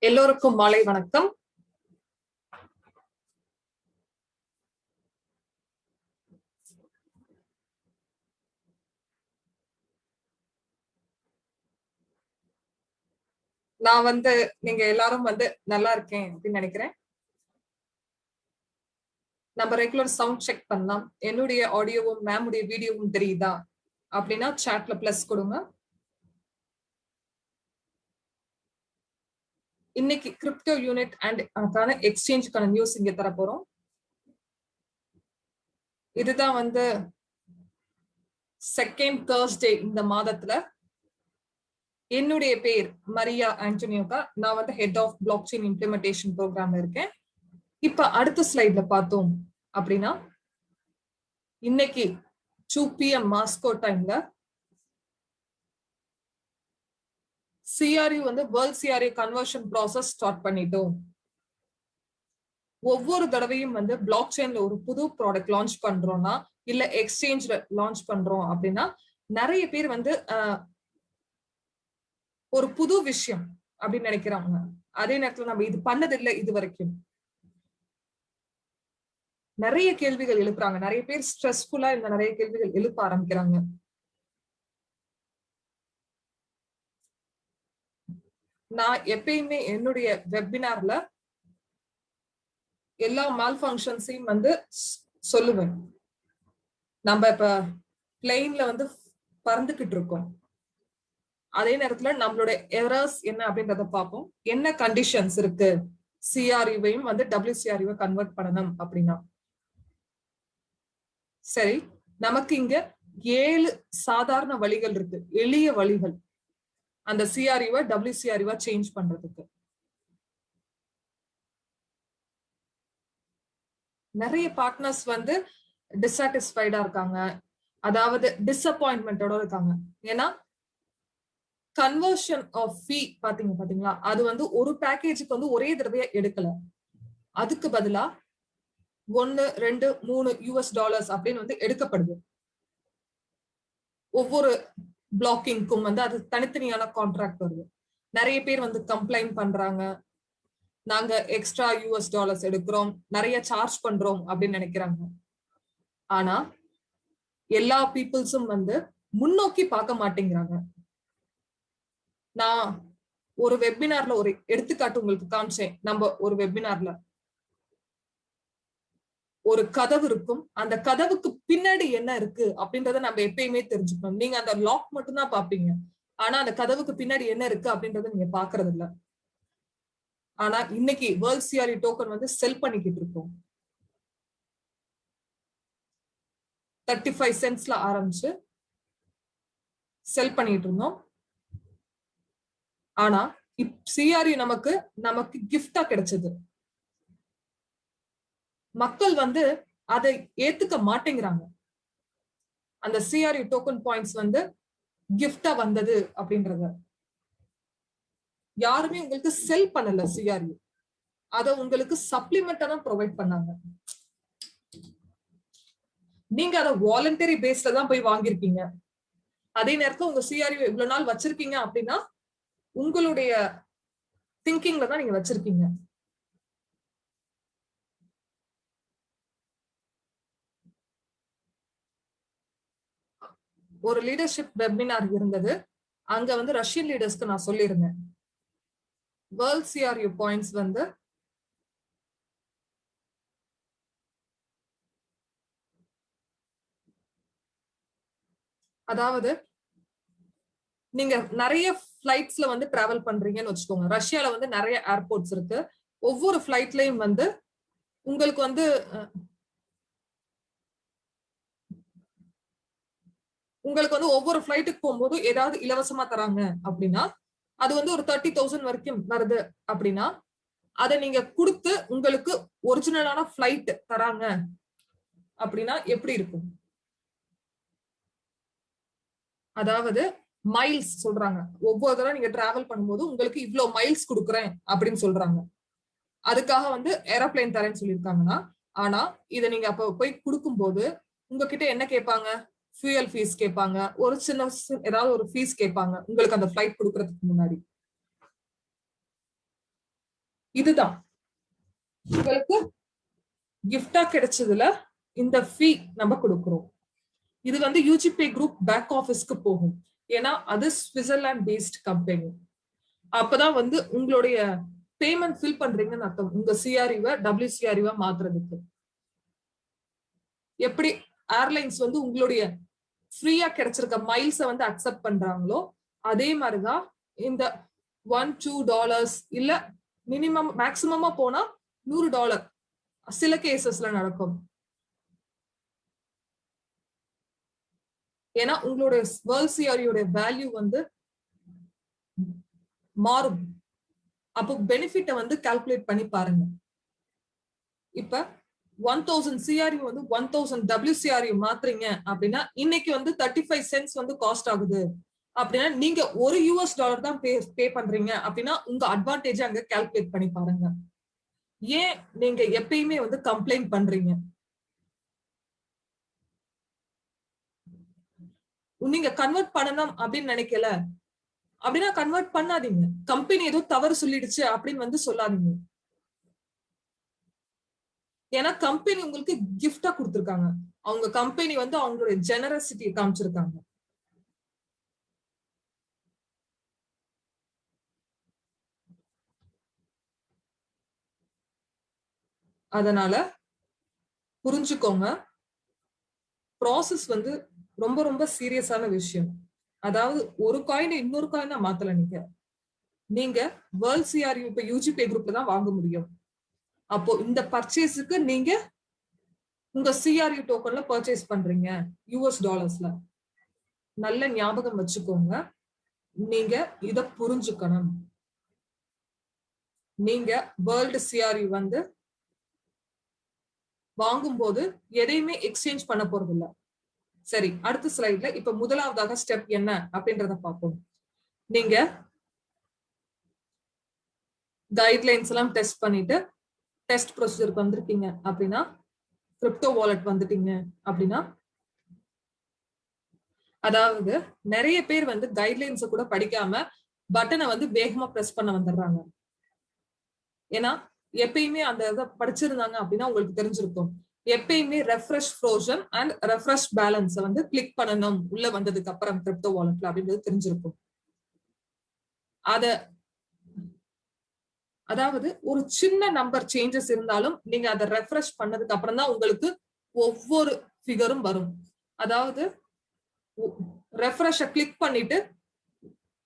எல்லோருக்கும் மாலை வணக்கம். நான் நீங்க எல்லாரும் நல்லா இருக்கேன் அப்படின்னு நினைக்கிறேன். நம்ம ரெகுலர் சவுண்ட் செக் பண்ணலாம். என்னுடைய ஆடியோவும் மேமுடைய வீடியோவும் தெரியுதா அப்படின்னா சாட்ல பிளஸ் கொடுங்க. இன்னைக்கு கிரிப்டோ யூனிட் அண்ட் அதுக்கான எக்ஸ்சேஞ்சுக்கான நியூஸ் இங்க தர போறோம். இதுதான் செகண்ட் தேர்ஸ்டே இந்த மாதத்துல. என்னுடைய பேர் மரியா ஆண்டனியோகா. நான் head of block chain implementation ப்ரோக்ராம்ல இருக்கேன். இப்ப அடுத்த ஸ்லைட்ல பார்த்தோம் அப்படின்னா, இன்னைக்கு 2 PM மாஸ்கோ டைம்ல CRU world CRU conversion process start பண்ணிட்டோம். ஒவ்வொரு தடவையும் பிளாக் செயின்ல ஒரு புது ப்ராடக்ட் லான்ச் பண்றோம்னா, இல்ல எக்ஸ்சேஞ்ச்ல லான்ச் பண்றோம் அப்படின்னா, நிறைய பேர் ஒரு புது விஷயம் அப்படின்னு நினைக்கிறாங்க. அதே நேரத்துல நம்ம இது பண்ணதில்லை இது வரைக்கும். நிறைய கேள்விகள் எழுப்புறாங்க. நிறைய பேர் ஸ்ட்ரெஸ்ஃபுல்லா இந்த நிறைய கேள்விகள் எழுப்ப ஆரம்பிக்கிறாங்க. நான் எப்பயுமே என்னுடைய வெபினார்ல எல்லா மால் ஃபங்க்ஷன்ஸையும் சொல்லுவேன். நம்ம இப்ப பிளெயின்ல பறந்துகிட்டு இருக்கோம். அதே நேரத்துல நம்மளுடைய எரர்ஸ் என்ன அப்படின்றத பார்ப்போம். என்ன கண்டிஷன்ஸ் இருக்கு சிஆர்யூவையும் டபிள்யூசிஆர்யூவை கன்வெர்ட் பண்ணணும் அப்படின்னா. சரி, நமக்கு இங்க 7 சாதாரண வழிகள் இருக்கு, எளிய வழிகள் அந்த சிஆர்யூவை டபிள்யூசிஆர்யூவா சேஞ்ச் பண்றதுக்கு. நிறைய பார்ட்னர்ஸ் டிசாட்டிஸ்ஃபைடா இருக்காங்க, அதாவது டிசப்பாயின்மெண்டோட இருக்காங்க. ஏன்னா கன்வர்ஷன் ஆஃப் ஃபீ பாத்தீங்களா, அது ஒரு பேக்கேஜுக்கு ஒரே தடவையா எடுக்கல. அதுக்கு பதிலா 1, 2, 3 US$ அப்படின்னு எடுக்கப்படுது. ஒவ்வொரு பிளாக்கிங்க்கும் அது தனித்தனியான கான்ட்ராக்ட் வருது. நிறைய பேர் கம்ப்ளைண்ட் பண்றாங்க, நாங்க எக்ஸ்ட்ரா US$ எடுக்கிறோம், நிறைய சார்ஜ் பண்றோம் அப்படின்னு நினைக்கிறாங்க. ஆனா எல்லா பீப்புள்ஸும் முன்னோக்கி பார்க்க மாட்டேங்கிறாங்க. நான் ஒரு வெபினார்ல ஒரு எடுத்துக்காட்டு உங்களுக்கு காமிச்சேன். நம்ம ஒரு வெபினார்ல ஒரு கதவு இருக்கும், அந்த கதவுக்கு பின்னாடி என்ன இருக்கு அப்படின்றத நம்ம எப்பயுமே தெரிஞ்சுக்கணும். நீங்க அந்த லாக் மட்டும் தான் பாப்பீங்க, ஆனா அந்த கதவுக்கு பின்னாடி என்ன இருக்கு அப்படின்றத நீங்க பாக்குறது இல்ல. ஆனா இன்னைக்கு வேர்ல்ட் சிஆர்யூ டோக்கன் செல் பண்ணிக்கிட்டு இருக்கோம். 35 சென்ட்ஸ்ல ஆரம்பிச்சு செல் பண்ணிட்டு இருந்தோம். ஆனா சிஆர்யூ நமக்கு கிஃப்டா கிடைச்சது. மக்கள் அதை ஏத்துக்க மாட்டேங்கிறாங்க. அந்த சிஆர்யூ டோக்கன் பாயிண்ட்ஸ் கிஃப்டா வந்தது அப்படின்றத யாருமே உங்களுக்கு செல் பண்ணல. சிஆர்யூ அத உங்களுக்கு சப்ளிமெண்டா தான் ப்ரொவைட் பண்ணாங்க. நீங்க அதை வாலண்டரி பேஸ்ல தான் போய் வாங்கிருக்கீங்க. அதே நேரத்துல உங்க சிஆர்யூ இவ்வளவு நாள் வச்சிருக்கீங்க அப்படின்னா உங்களுடைய திங்கிங்ல தான் நீங்க வச்சிருக்கீங்க. ஒரு லீடர்ஷிப் வெபினார் இருந்தது. அங்க ரஷ்யன் லீடர்ஸ்க்கு நான் சொல்லியிருந்தேன், வேர்ல்ட் சிஆர்யூ பாயிண்ட்ஸ் அதாவது நீங்க நிறைய பிளைட்ஸ்ல டிராவல் பண்றீங்கன்னு வச்சுக்கோங்க. ரஷ்யால நிறைய ஏர்போர்ட்ஸ் இருக்கு. ஒவ்வொரு பிளைட்லயும் உங்களுக்கு ஒவ்வொரு பிளைட்டுக்கு போகும்போது ஏதாவது இலவசமா தராங்க அப்படின்னா அது ஒரு 30,000 வரைக்கும் வருது அப்படின்னா அதை நீங்க கொடுத்து உங்களுக்கு ஒரிஜினலான பிளைட் தராங்க அப்படின்னா எப்படி இருக்கும்? அதாவது மைல்ஸ் சொல்றாங்க. ஒவ்வொரு தடவை நீங்க டிராவல் பண்ணும்போது உங்களுக்கு இவ்வளவு மைல்ஸ் கொடுக்குறேன் அப்படின்னு சொல்றாங்க. அதுக்காக ஏரோப்ளைன் தரேன்னு சொல்லியிருக்காங்கன்னா, ஆனா இதை நீங்க அப்ப போய் கொடுக்கும்போது உங்ககிட்ட என்ன கேட்பாங்க? ஃபியூயல் ஃபீஸ் கேட்பாங்க, ஒரு சின்ன ஏதாவது ஒரு ஃபீஸ் கேட்பாங்க உங்களுக்கு அந்த ஃபிளைட் கொடுக்கறதுக்கு முன்னாடி. இதுதான் உங்களுக்கு கிஃப்டா கிடைச்சதுல இந்த ஃபீ நம்ம கொடுக்கிறோம். இது வந்து யூஜிபே குரூப் பேக் ஆபீஸ்க்கு போகும். ஏன்னா அது சுவிட்சர்லாந்து பேஸ்ட் கம்பெனி. அப்பதான் வந்து உங்களுடைய பேமெண்ட் ஃபில் பண்றீங்கன்னு அர்த்தம். உங்க சிஆர்இவ WCRஇவ மாத்துறதுக்கு எப்படி ஏர்லைன்ஸ் வந்து உங்களுடைய ஃப்ரீயா கிடைச்சிருக்க மைல்ஸ வந்து அக்செப்ட் பண்றாங்களோ அதே மாதிரிதான் இந்த $1-2 இல்ல மினிமம் மேக்சிமமா போனா $100 சில கேசஸ்ல நடக்கும். ஏன்னா உங்களுடைய வேர்ல்ட் சிஆர்இயோட வேல்யூ வந்து மாறும். அப்போ பெனிஃபிட்ட வந்து கால்குலேட் பண்ணி பாருங்க. இப்ப 1000 CRU வந்து 1000 WCRU மாத்துறீங்க அப்படின்னா இன்னைக்கு வந்து 35 cents வந்து காஸ்ட் ஆகுது அப்படின்னா நீங்க $1 தான் பே பண்றீங்க அப்படின்னா உங்க அட்வான்டேஜ் அங்க கால்குலேட் பண்ணி பாருங்க. ஏன் நீங்க எப்பயுமே வந்து கம்ப்ளைண்ட் பண்றீங்க? நீங்க கன்வெர்ட் பண்ணணும் அப்படின்னு நினைக்கல அப்படின்னா கன்வெர்ட் பண்ணாதீங்க. கம்பெனி ஏதோ தவறு சொல்லிடுச்சு அப்படின்னு வந்து சொல்லாதீங்க. ஏன்னா கம்பெனி உங்களுக்கு கிஃப்டா கொடுத்திருக்காங்க. அவங்க கம்பெனி வந்து அவங்களுடைய ஜெனரசிட்டி காமிச்சிருக்காங்க. அதனால புரிஞ்சுக்கோங்க, ப்ராசஸ் வந்து ரொம்ப ரொம்ப சீரியஸான விஷயம். அதாவது ஒரு காயின் இன்னொரு காயினா மாத்தல. நீங்க வேர்ல்ட் சிஆர்யூ இப்ப யூஜிபே குரூப்ல தான் வாங்க முடியும். அப்போ இந்த பர்ச்சேஸுக்கு நீங்க உங்க சிஆர்யூ டோக்கன்ல பர்ச்சேஸ் பண்றீங்க $. நல்ல ஞாபகம் வச்சுக்கோங்க. நீங்க இத புரிஞ்சுக்கணும். நீங்க வேர்ல்டு சிஆர்யூ வந்து வாங்கும்போது எதையுமே எக்ஸ்சேஞ்ச் பண்ண போறது இல்ல. சரி, அடுத்த ஸ்லைட்ல இப்ப முதலாவதாக ஸ்டெப் என்ன அப்படின்றத பார்ப்போம். நீங்க கைட்லைன்ஸ் எல்லாம் டெஸ்ட் பண்ணிட்டு டெஸ்ட் ப்ரொசீஜருக்கு வந்திருக்கீங்க அப்படின்னா, கிரிப்டோ வாலெட் வந்துட்டீங்க அப்படின்னா, அதாவது நிறைய பேர் வந்து கைட்லைன்ஸை கூட படிக்காம பட்டனை வந்து வேகமா பிரஸ் பண்ண வந்துடுறாங்க. ஏன்னா எப்பயுமே அந்த இதை படிச்சிருந்தாங்க அப்படின்னா உங்களுக்கு தெரிஞ்சிருக்கும். எப்பயுமே refresh frozen and refresh balance வந்து கிளிக் பண்ணணும் உள்ள வந்ததுக்கு அப்புறம் கிரிப்டோ வாலெட்ல அப்படின்றது தெரிஞ்சிருக்கும். அதாவது ஒரு சின்ன நம்பர் சேஞ்சஸ் இருந்தாலும் நீங்க அதை ரெஃப்ரெஷ் பண்ணதுக்கு அப்புறம் தான் உங்களுக்கு ஒவ்வொரு ஃபிகரும் வரும். அதாவது ரெஃப்ரெஷ கிளிக் பண்ணிட்டு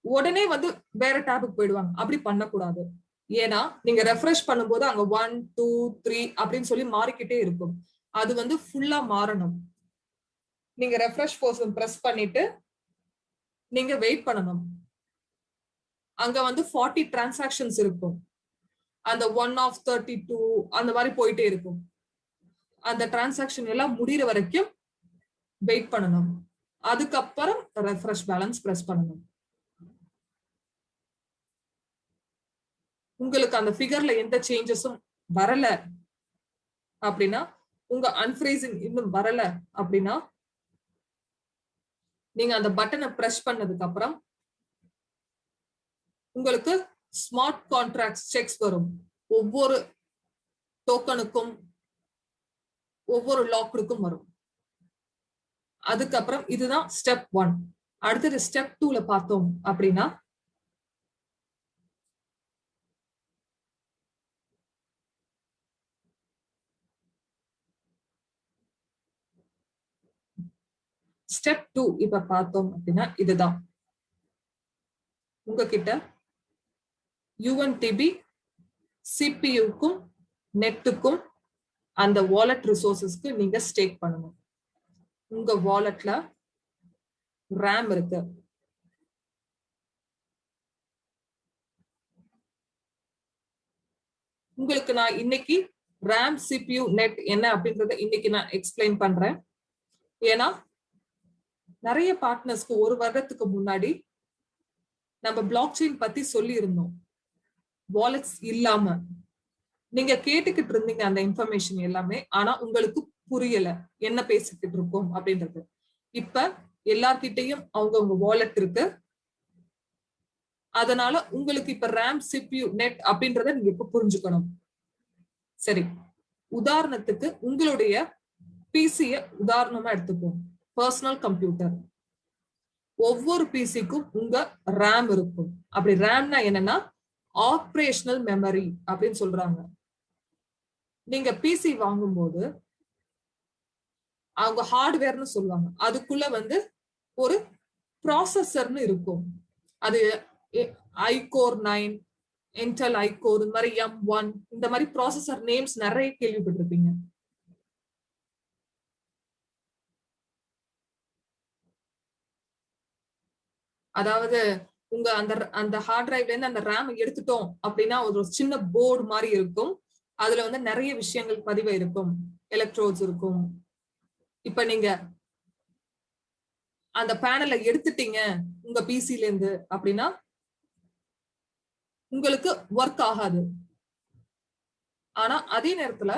உடனே வந்து வேற டேபுக்கு போயிடுவாங்க. அப்படி பண்ணக்கூடாது. ஏன்னா நீங்க ரெஃப்ரெஷ் பண்ணும்போது அங்க 1, 2, 3 அப்படின்னு சொல்லி மாறிக்கிட்டே இருக்கும். அது வந்து ஃபுல்லா மாறணும். நீங்க ரெஃப்ரெஷ் போர்ஷன் பிரஸ் பண்ணிட்டு நீங்க வெயிட் பண்ணணும். அங்க வந்து 40 டிரான்சாக்ஷன்ஸ் இருக்கும். அந்த 1/32 அந்த மாதிரி போயிட்டே இருக்கும். அந்த டிரான்சாக்ஷன் எல்லாம் முடிகிற வரைக்கும் வெயிட் பண்ணணும். அதுக்கப்புறம் ரெஃப்ரெஷ் பேலன்ஸ் பிரஸ் பண்ணணும். உங்களுக்கு அந்த ஃபிகர்ல எந்த சேஞ்சஸும் வரல அப்படின்னா, உங்க அன்ஃப்ரீசிங் இன்னும் வரல அப்படின்னா, நீங்க அந்த பட்டனை பிரஸ் பண்ணதுக்கு அப்புறம் உங்களுக்கு ஸ்மார்ட் கான்ட்ராக்ட் செக்ஸ் வரும். ஒவ்வொரு டோக்கனுக்கும் ஒவ்வொரு லாக்குக்கும் வரும். அதுக்கப்புறம் இதுதான் ஸ்டெப் 1. அடுத்தது ஸ்டெப் 2ல பார்த்தோம் அப்படின்னா, ஸ்டெப் 2 இப்ப பார்த்தோம் அப்படின்னா இதுதான். உங்ககிட்ட UNTB சிபியூக்கும் நெட்டுக்கும் அந்த வாலெட் ரிசோர்சஸ்க்கு நீங்க ஸ்டேக் பண்ணணும். உங்க வாலெட்ல RAM இருக்கு. உங்களுக்கு நான் இன்னைக்கு RAM, CPU, நெட் என்ன அப்படின்றத இன்னைக்கு நான் எக்ஸ்பிளைன் பண்றேன். ஏன்னா நிறைய பார்ட்னர்ஸ்க்கு ஒரு வருடத்துக்கு முன்னாடி நம்ம பிளாக் செயின் பத்தி சொல்லி இருந்தோம். வாலெட்ஸ் இல்லாம நீங்க கேட்டுக்கிட்டு இருந்தீங்க அந்த இன்ஃபர்மேஷன் எல்லாமே. ஆனா உங்களுக்கு புரியல என்ன பேசிக்கிட்டு இருக்கோம் அப்படின்றது. இப்ப எல்லார்கிட்டையும் அவங்கவுங்க வாலெட் இருக்கு. அதனால உங்களுக்கு இப்ப ரேம், சிபியூ, நெட் அப்படின்றத நீங்க இப்ப புரிஞ்சுக்கணும். சரி, உதாரணத்துக்கு உங்களுடைய பிசிய உதாரணமா எடுத்துப்போம். Personal computer. ஒவ்வொரு பிசிக்கும் உங்க ரேம் இருக்கும். அப்படி ரேம்னா என்னன்னா ஆப்ரேஷனல் மெமரி அப்படின்னு சொல்றாங்க. நீங்க பிசி வாங்கும்போது அவங்க ஹார்ட்வேர்னு சொல்லுவாங்க. அதுக்குள்ள வந்து ஒரு ப்ராசஸர்னு இருக்கும். அது ஐகோர் 9, இன்டெல் ஐகோர், இந்த மாதிரி M1, இந்த மாதிரி ப்ராசஸர் நேம்ஸ் நிறைய கேள்விப்பட்டிருப்பீங்க. அதாவது உங்க அந்த அந்த ஹார்ட் டிரைவ்ல இருந்து அந்த ரேம் எடுத்துட்டோம் அப்படின்னா ஒரு சின்ன போர்டு மாதிரி இருக்கும். அதுல வந்து நிறைய விஷயங்கள் பதிவு இருக்கும், எலக்ட்ரோட்ஸ் இருக்கும். இப்ப நீங்க அந்த பேனலை எடுத்துட்டீங்க உங்க பிசில இருந்து அப்படின்னா உங்களுக்கு ஒர்க் ஆகாது. ஆனா அதே நேரத்துல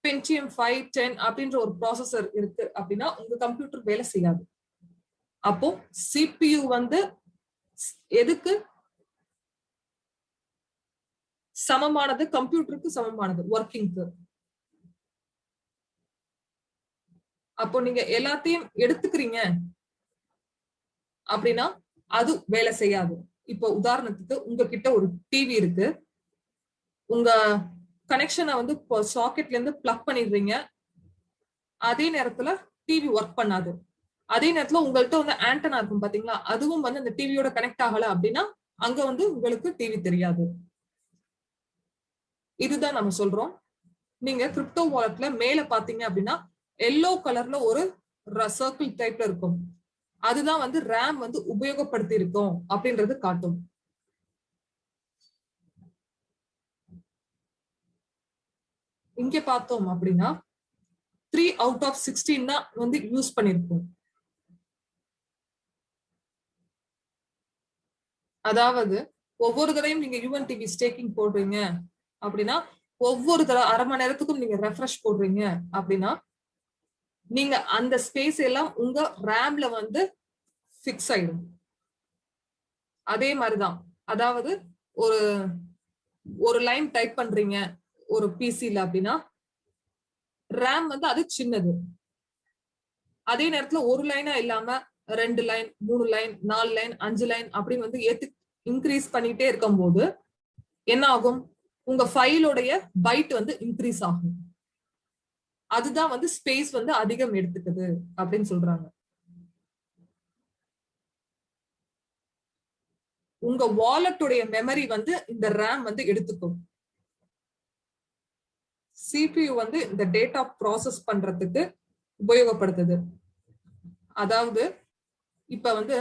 Pentium 5, 10 அப்படின்ற ஒரு ப்ராசஸர் இருக்கு அப்படின்னா உங்க கம்ப்யூட்டர் வேலை செய்யாது. அப்போ சிபியு வந்து எதுக்கு சமமானது? கம்ப்யூட்டருக்கு சமமானது, ஒர்க்கிங்க்கு. அப்போ நீங்க எல்லாத்தையும் எடுத்துக்கிறீங்க அப்படின்னா அது வேலை செய்யாது. இப்போ உதாரணத்துக்கு உங்ககிட்ட ஒரு டிவி இருக்கு. உங்க கனெக்ஷனை வந்து சாக்கெட்ல இருந்து பிளக் பண்ணிடுறீங்க. அதே நேரத்துல டிவி ஒர்க் பண்ணாது. அதே நேரத்துல உங்கள்ட்ட வந்து ஆண்டனா இருக்கும் பாத்தீங்களா, அதுவும் வந்து அந்த டிவியோட கனெக்ட் ஆகல அப்படின்னா அங்க வந்து உங்களுக்கு டிவி தெரியாது. இதுதான் நம்ம சொல்றோம். நீங்க கிரிப்டோ வாலெட்ல மேல பாத்தீங்க அப்படின்னா எல்லோ கலர்ல ஒரு சர்க்கிள் டைப்ல இருக்கும். அதுதான் வந்து ரேம் வந்து உபயோகப்படுத்தி இருக்கோம் அப்படின்றது காட்டும். இங்க பார்த்தோம் அப்படின்னா 3 out of 16 தான் வந்து யூஸ் பண்ணிருக்கோம். அதாவது ஒவ்வொரு தடவையும் நீங்க யுஎன்டிபி ஸ்டேக்கிங் போடுறீங்க அப்படின்னா ஒவ்வொரு தடவை 1/2 மணி நேரத்துக்கும் நீங்க ரெஃப்ரெஷ் போடுறீங்க அப்படின்னா நீங்க அந்த ஸ்பேஸ் எல்லாம் உங்க ரேம்ல வந்து ஃபிக்ஸ் ஆயிடும். அதே மாதிரிதான், அதாவது ஒரு ஒரு லைன் டைப் பண்றீங்க ஒரு பிசில அப்படின்னா ரேம் வந்து அது சின்னது. அதே நேரத்துல ஒரு லைனா இல்லாம 2 லைன், 3 லைன், 4 லைன், 5 லைன் அப்படின்னு வந்து இன்க்ரீஸ் பண்ணிட்டே இருக்கும் போது என்ன ஆகும்? உங்க ஃபைலோடைய பைட் வந்து இன்க்ரீஸ் ஆகும். அதுதான் வந்து ஸ்பேஸ் வந்து அதிகம் எடுத்துக்குது அப்படின்னு சொல்றாங்க. உங்க வாலெட்டுடைய மெமரி வந்து இந்த ரேம் வந்து எடுத்துக்கும். சிபியு வந்து இந்த டேட்டா ப்ராசஸ் பண்றதுக்கு உபயோகப்படுத்துது. அதாவது இப்ப வந்து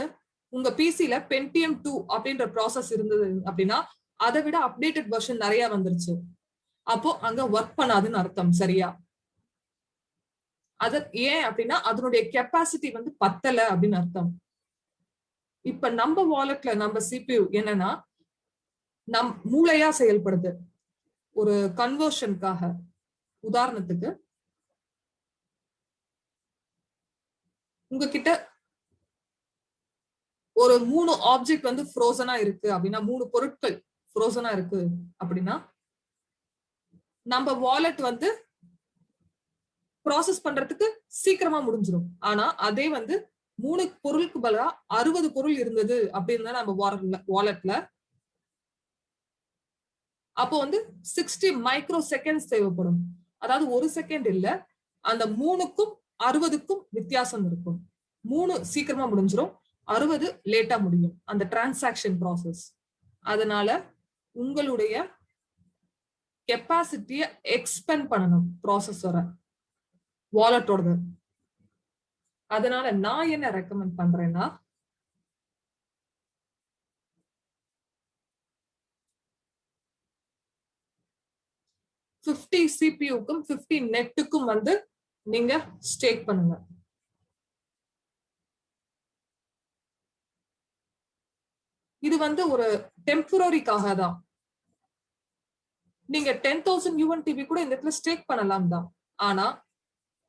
உங்க பிசில Pentium 2 அப்படின்ற ப்ராசஸ் இருந்தது அப்படின்னா அதை விட அப்டேட்டட் வெர்ஷன் நிறைய வந்துருச்சு. அப்போ அங்க ஒர்க் பண்ணாதுன்னு அர்த்தம். சரியா? அது ஏன் அப்படின்னா அதனுடைய கெப்பாசிட்டி வந்து பத்தல அப்படின்னு அர்த்தம். இப்ப நம்ம வாலெட்ல நம்ம சிபியு என்னன்னா நம் மூளையா செயல்படுது ஒரு கன்வர்ஷனுக்காக. உதாரணத்துக்கு உங்ககிட்ட ஒரு 3 ஆப்ஜெக்ட் வந்து ஃப்ரோசனா இருக்கு அப்படின்னா 3 பொருட்கள் ஃப்ரோசனா இருக்கு அப்படின்னா நம்ம வாலெட் வந்து ப்ராசஸ் பண்றதுக்கு சீக்கிரமா முடிஞ்சிடும். ஆனா அதே வந்து 3 பொருளுக்கு பதிலா 60 பொருள் இருந்தது அப்படின்னு நம்ம வாலெட்ல அப்போ வந்து 60 மைக்ரோ செகண்ட்ஸ் தேவைப்படும். அதாவது 1 செகண்ட் இல்ல, அந்த 3க்கும் 60க்கும் வித்தியாசம் இருக்கும். 3 சீக்கிரமா முடிஞ்சிடும், 60 லேட்டா முடியும் அந்த டிரான்சாக்ஷன் ப்ராசஸ். அதனால உங்களுடைய கெப்பாசிட்டியை எக்ஸ்பெண்ட் பண்ணணும் ப்ராசஸரை, வாலெட்டோட. அதனால நான் என்ன ரெக்கமெண்ட் பண்றேன்னா 50 சிபியூக்கும் 50 நெட்டுக்கும் வந்து நீங்க ஸ்டேக் பண்ணுங்க. இது வந்து ஒரு டெம்பரரிக்காக தான். நீங்க 10,000 யுஎன்டிபி கூட இந்த இடத்துல ஸ்டேக் பண்ணலாம் தான். ஆனா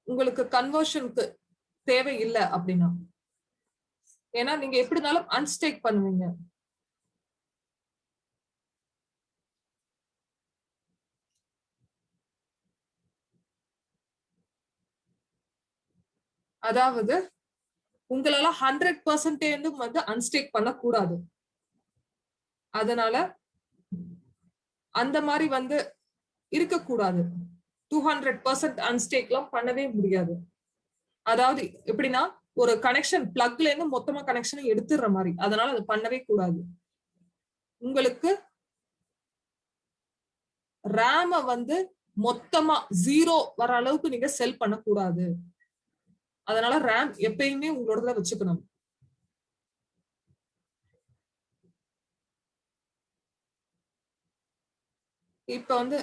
உங்களுக்கு கன்வர்ஷனுக்கு தேவை இல்லை அப்படின்னா ஏன்னா நீங்க எப்படி இருந்தாலும் அன்ஸ்டேக் பண்ணுவீங்க. அதாவது உங்களால 100% வந்து அன்ஸ்டேக் பண்ணக்கூடாது. அதனால அந்த மாதிரி வந்து இருக்கக்கூடாது. 200% அன்ஸ்டேக்லாம் பண்ணவே முடியாது. அதாவது எப்படின்னா ஒரு கனெக்ஷன் பிளக்ல இருந்து மொத்தமா கனெக்ஷனை எடுத்துடுற மாதிரி. அதனால அது பண்ணவே கூடாது. உங்களுக்கு ரேம வந்து மொத்தமா 0 வர அளவுக்கு நீங்க செல் பண்ணக்கூடாது. அதனால ரேம் எப்பயுமே உங்களோட வச்சுக்கணும். இப்ப வந்து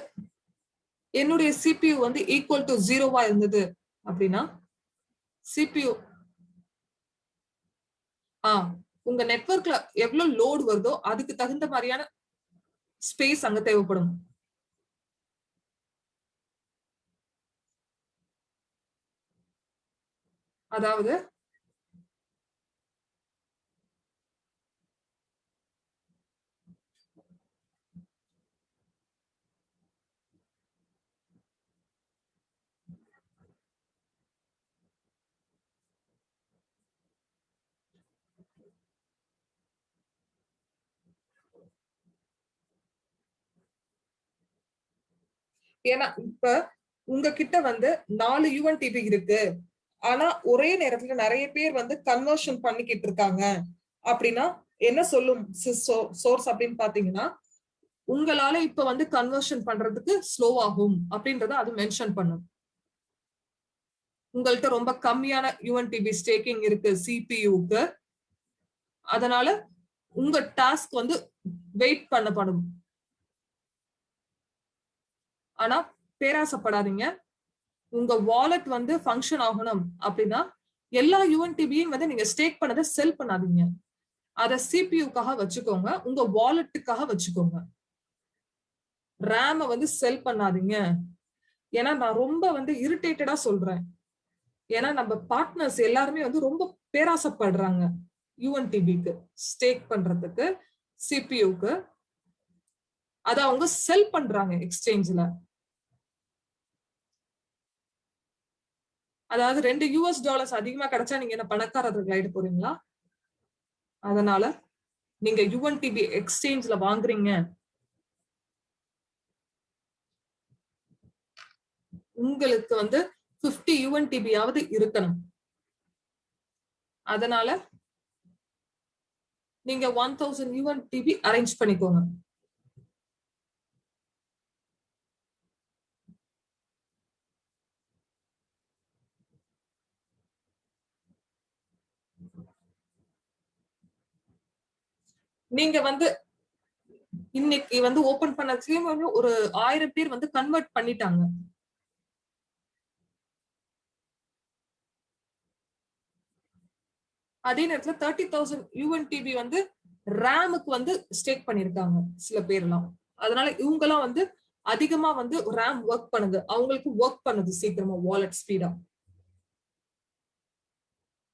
என்னுடைய சிபியு வந்து ஈக்குவல் டு 0வா இருந்தது அப்படின்னா சிபியு உங்க நெட்வொர்க்ல எவ்வளவு லோடு வருதோ அதுக்கு தகுந்த மாதிரியான ஸ்பேஸ் அங்க தேவைப்படும். அதாவது ஏன்னா இப்ப உங்ககிட்ட வந்து 4 யூஎன்டிபி இருக்கு. ஆனா ஒரே நேரத்துல நிறைய பேர் வந்து கன்வர்ஷன் பண்ணிக்கிட்டு இருக்காங்க அப்படின்னா என்ன சொல்லும் சோர்ஸ் அப்படின்னு பாத்தீங்கன்னா, உங்களால இப்ப வந்து கன்வர்ஷன் பண்றதுக்கு ஸ்லோ ஆகும் அப்படின்றத அது மென்ஷன் பண்ணும். உங்கள்கிட்ட ரொம்ப கம்மியான யூஎன்டிபி ஸ்டேக்கிங் இருக்கு சிபியூக்கு, அதனால உங்க டாஸ்க் வந்து வெயிட் பண்ணப்படும். ஆனா பேராசப்படாதீங்க. உங்க வாலெட் வந்து ஃபங்க்ஷன் ஆகணும் அப்படின்னா எல்லா யூஎன்டிபியும் வந்து நீங்க ஸ்டேக் பண்ணதை செல் பண்ணாதீங்க. அதை சிபியூக்காக வச்சுக்கோங்க, உங்க வாலெட்டுக்காக வச்சுக்கோங்க. ரேம வந்து செல் பண்ணாதீங்க. ஏன்னா நான் ரொம்ப வந்து இரிட்டேட்டடா சொல்றேன். ஏன்னா நம்ம பார்ட்னர்ஸ் எல்லாருமே வந்து ரொம்ப பேராசப்படுறாங்க யூஎன்டிபிக்கு ஸ்டேக் பண்றதுக்கு, சிபியூக்கு. அதை அவங்க செல் பண்றாங்க எக்ஸ்சேஞ்ச்ல. அதாவது $2 அதிகமா கிடைச்சா நீங்க என்ன பணக்காரர்கள் ஆயிட்டு போறீங்களா? அதனால நீங்க யூஎன்டிபி எக்ஸ்சேஞ்ச்ல வாங்குறீங்க, உங்களுக்கு வந்து 50 யூஎன்டிபியாவது இருக்கணும். அதனால நீங்க 1000 யூஎன்டிபி அரேஞ்ச் பண்ணிக்கோங்க. நீங்க வந்து இன்னைக்கு வந்து ஓபன் பண்ணதுலயும் வந்து ஒரு 1000 பேர் வந்து கன்வெர்ட் பண்ணிட்டாங்க. அதே நேரத்துல 30,000 யூஎன்டிபி வந்து ரேமுக்கு வந்து ஸ்டேக் பண்ணிருக்காங்க சில பேர் எல்லாம். அதனால இவங்க எல்லாம் வந்து அதிகமா வந்து ரேம் ஒர்க் பண்ணுது, அவங்களுக்கு ஒர்க் பண்ணுது சீக்கிரமா வாலெட் ஸ்பீடா.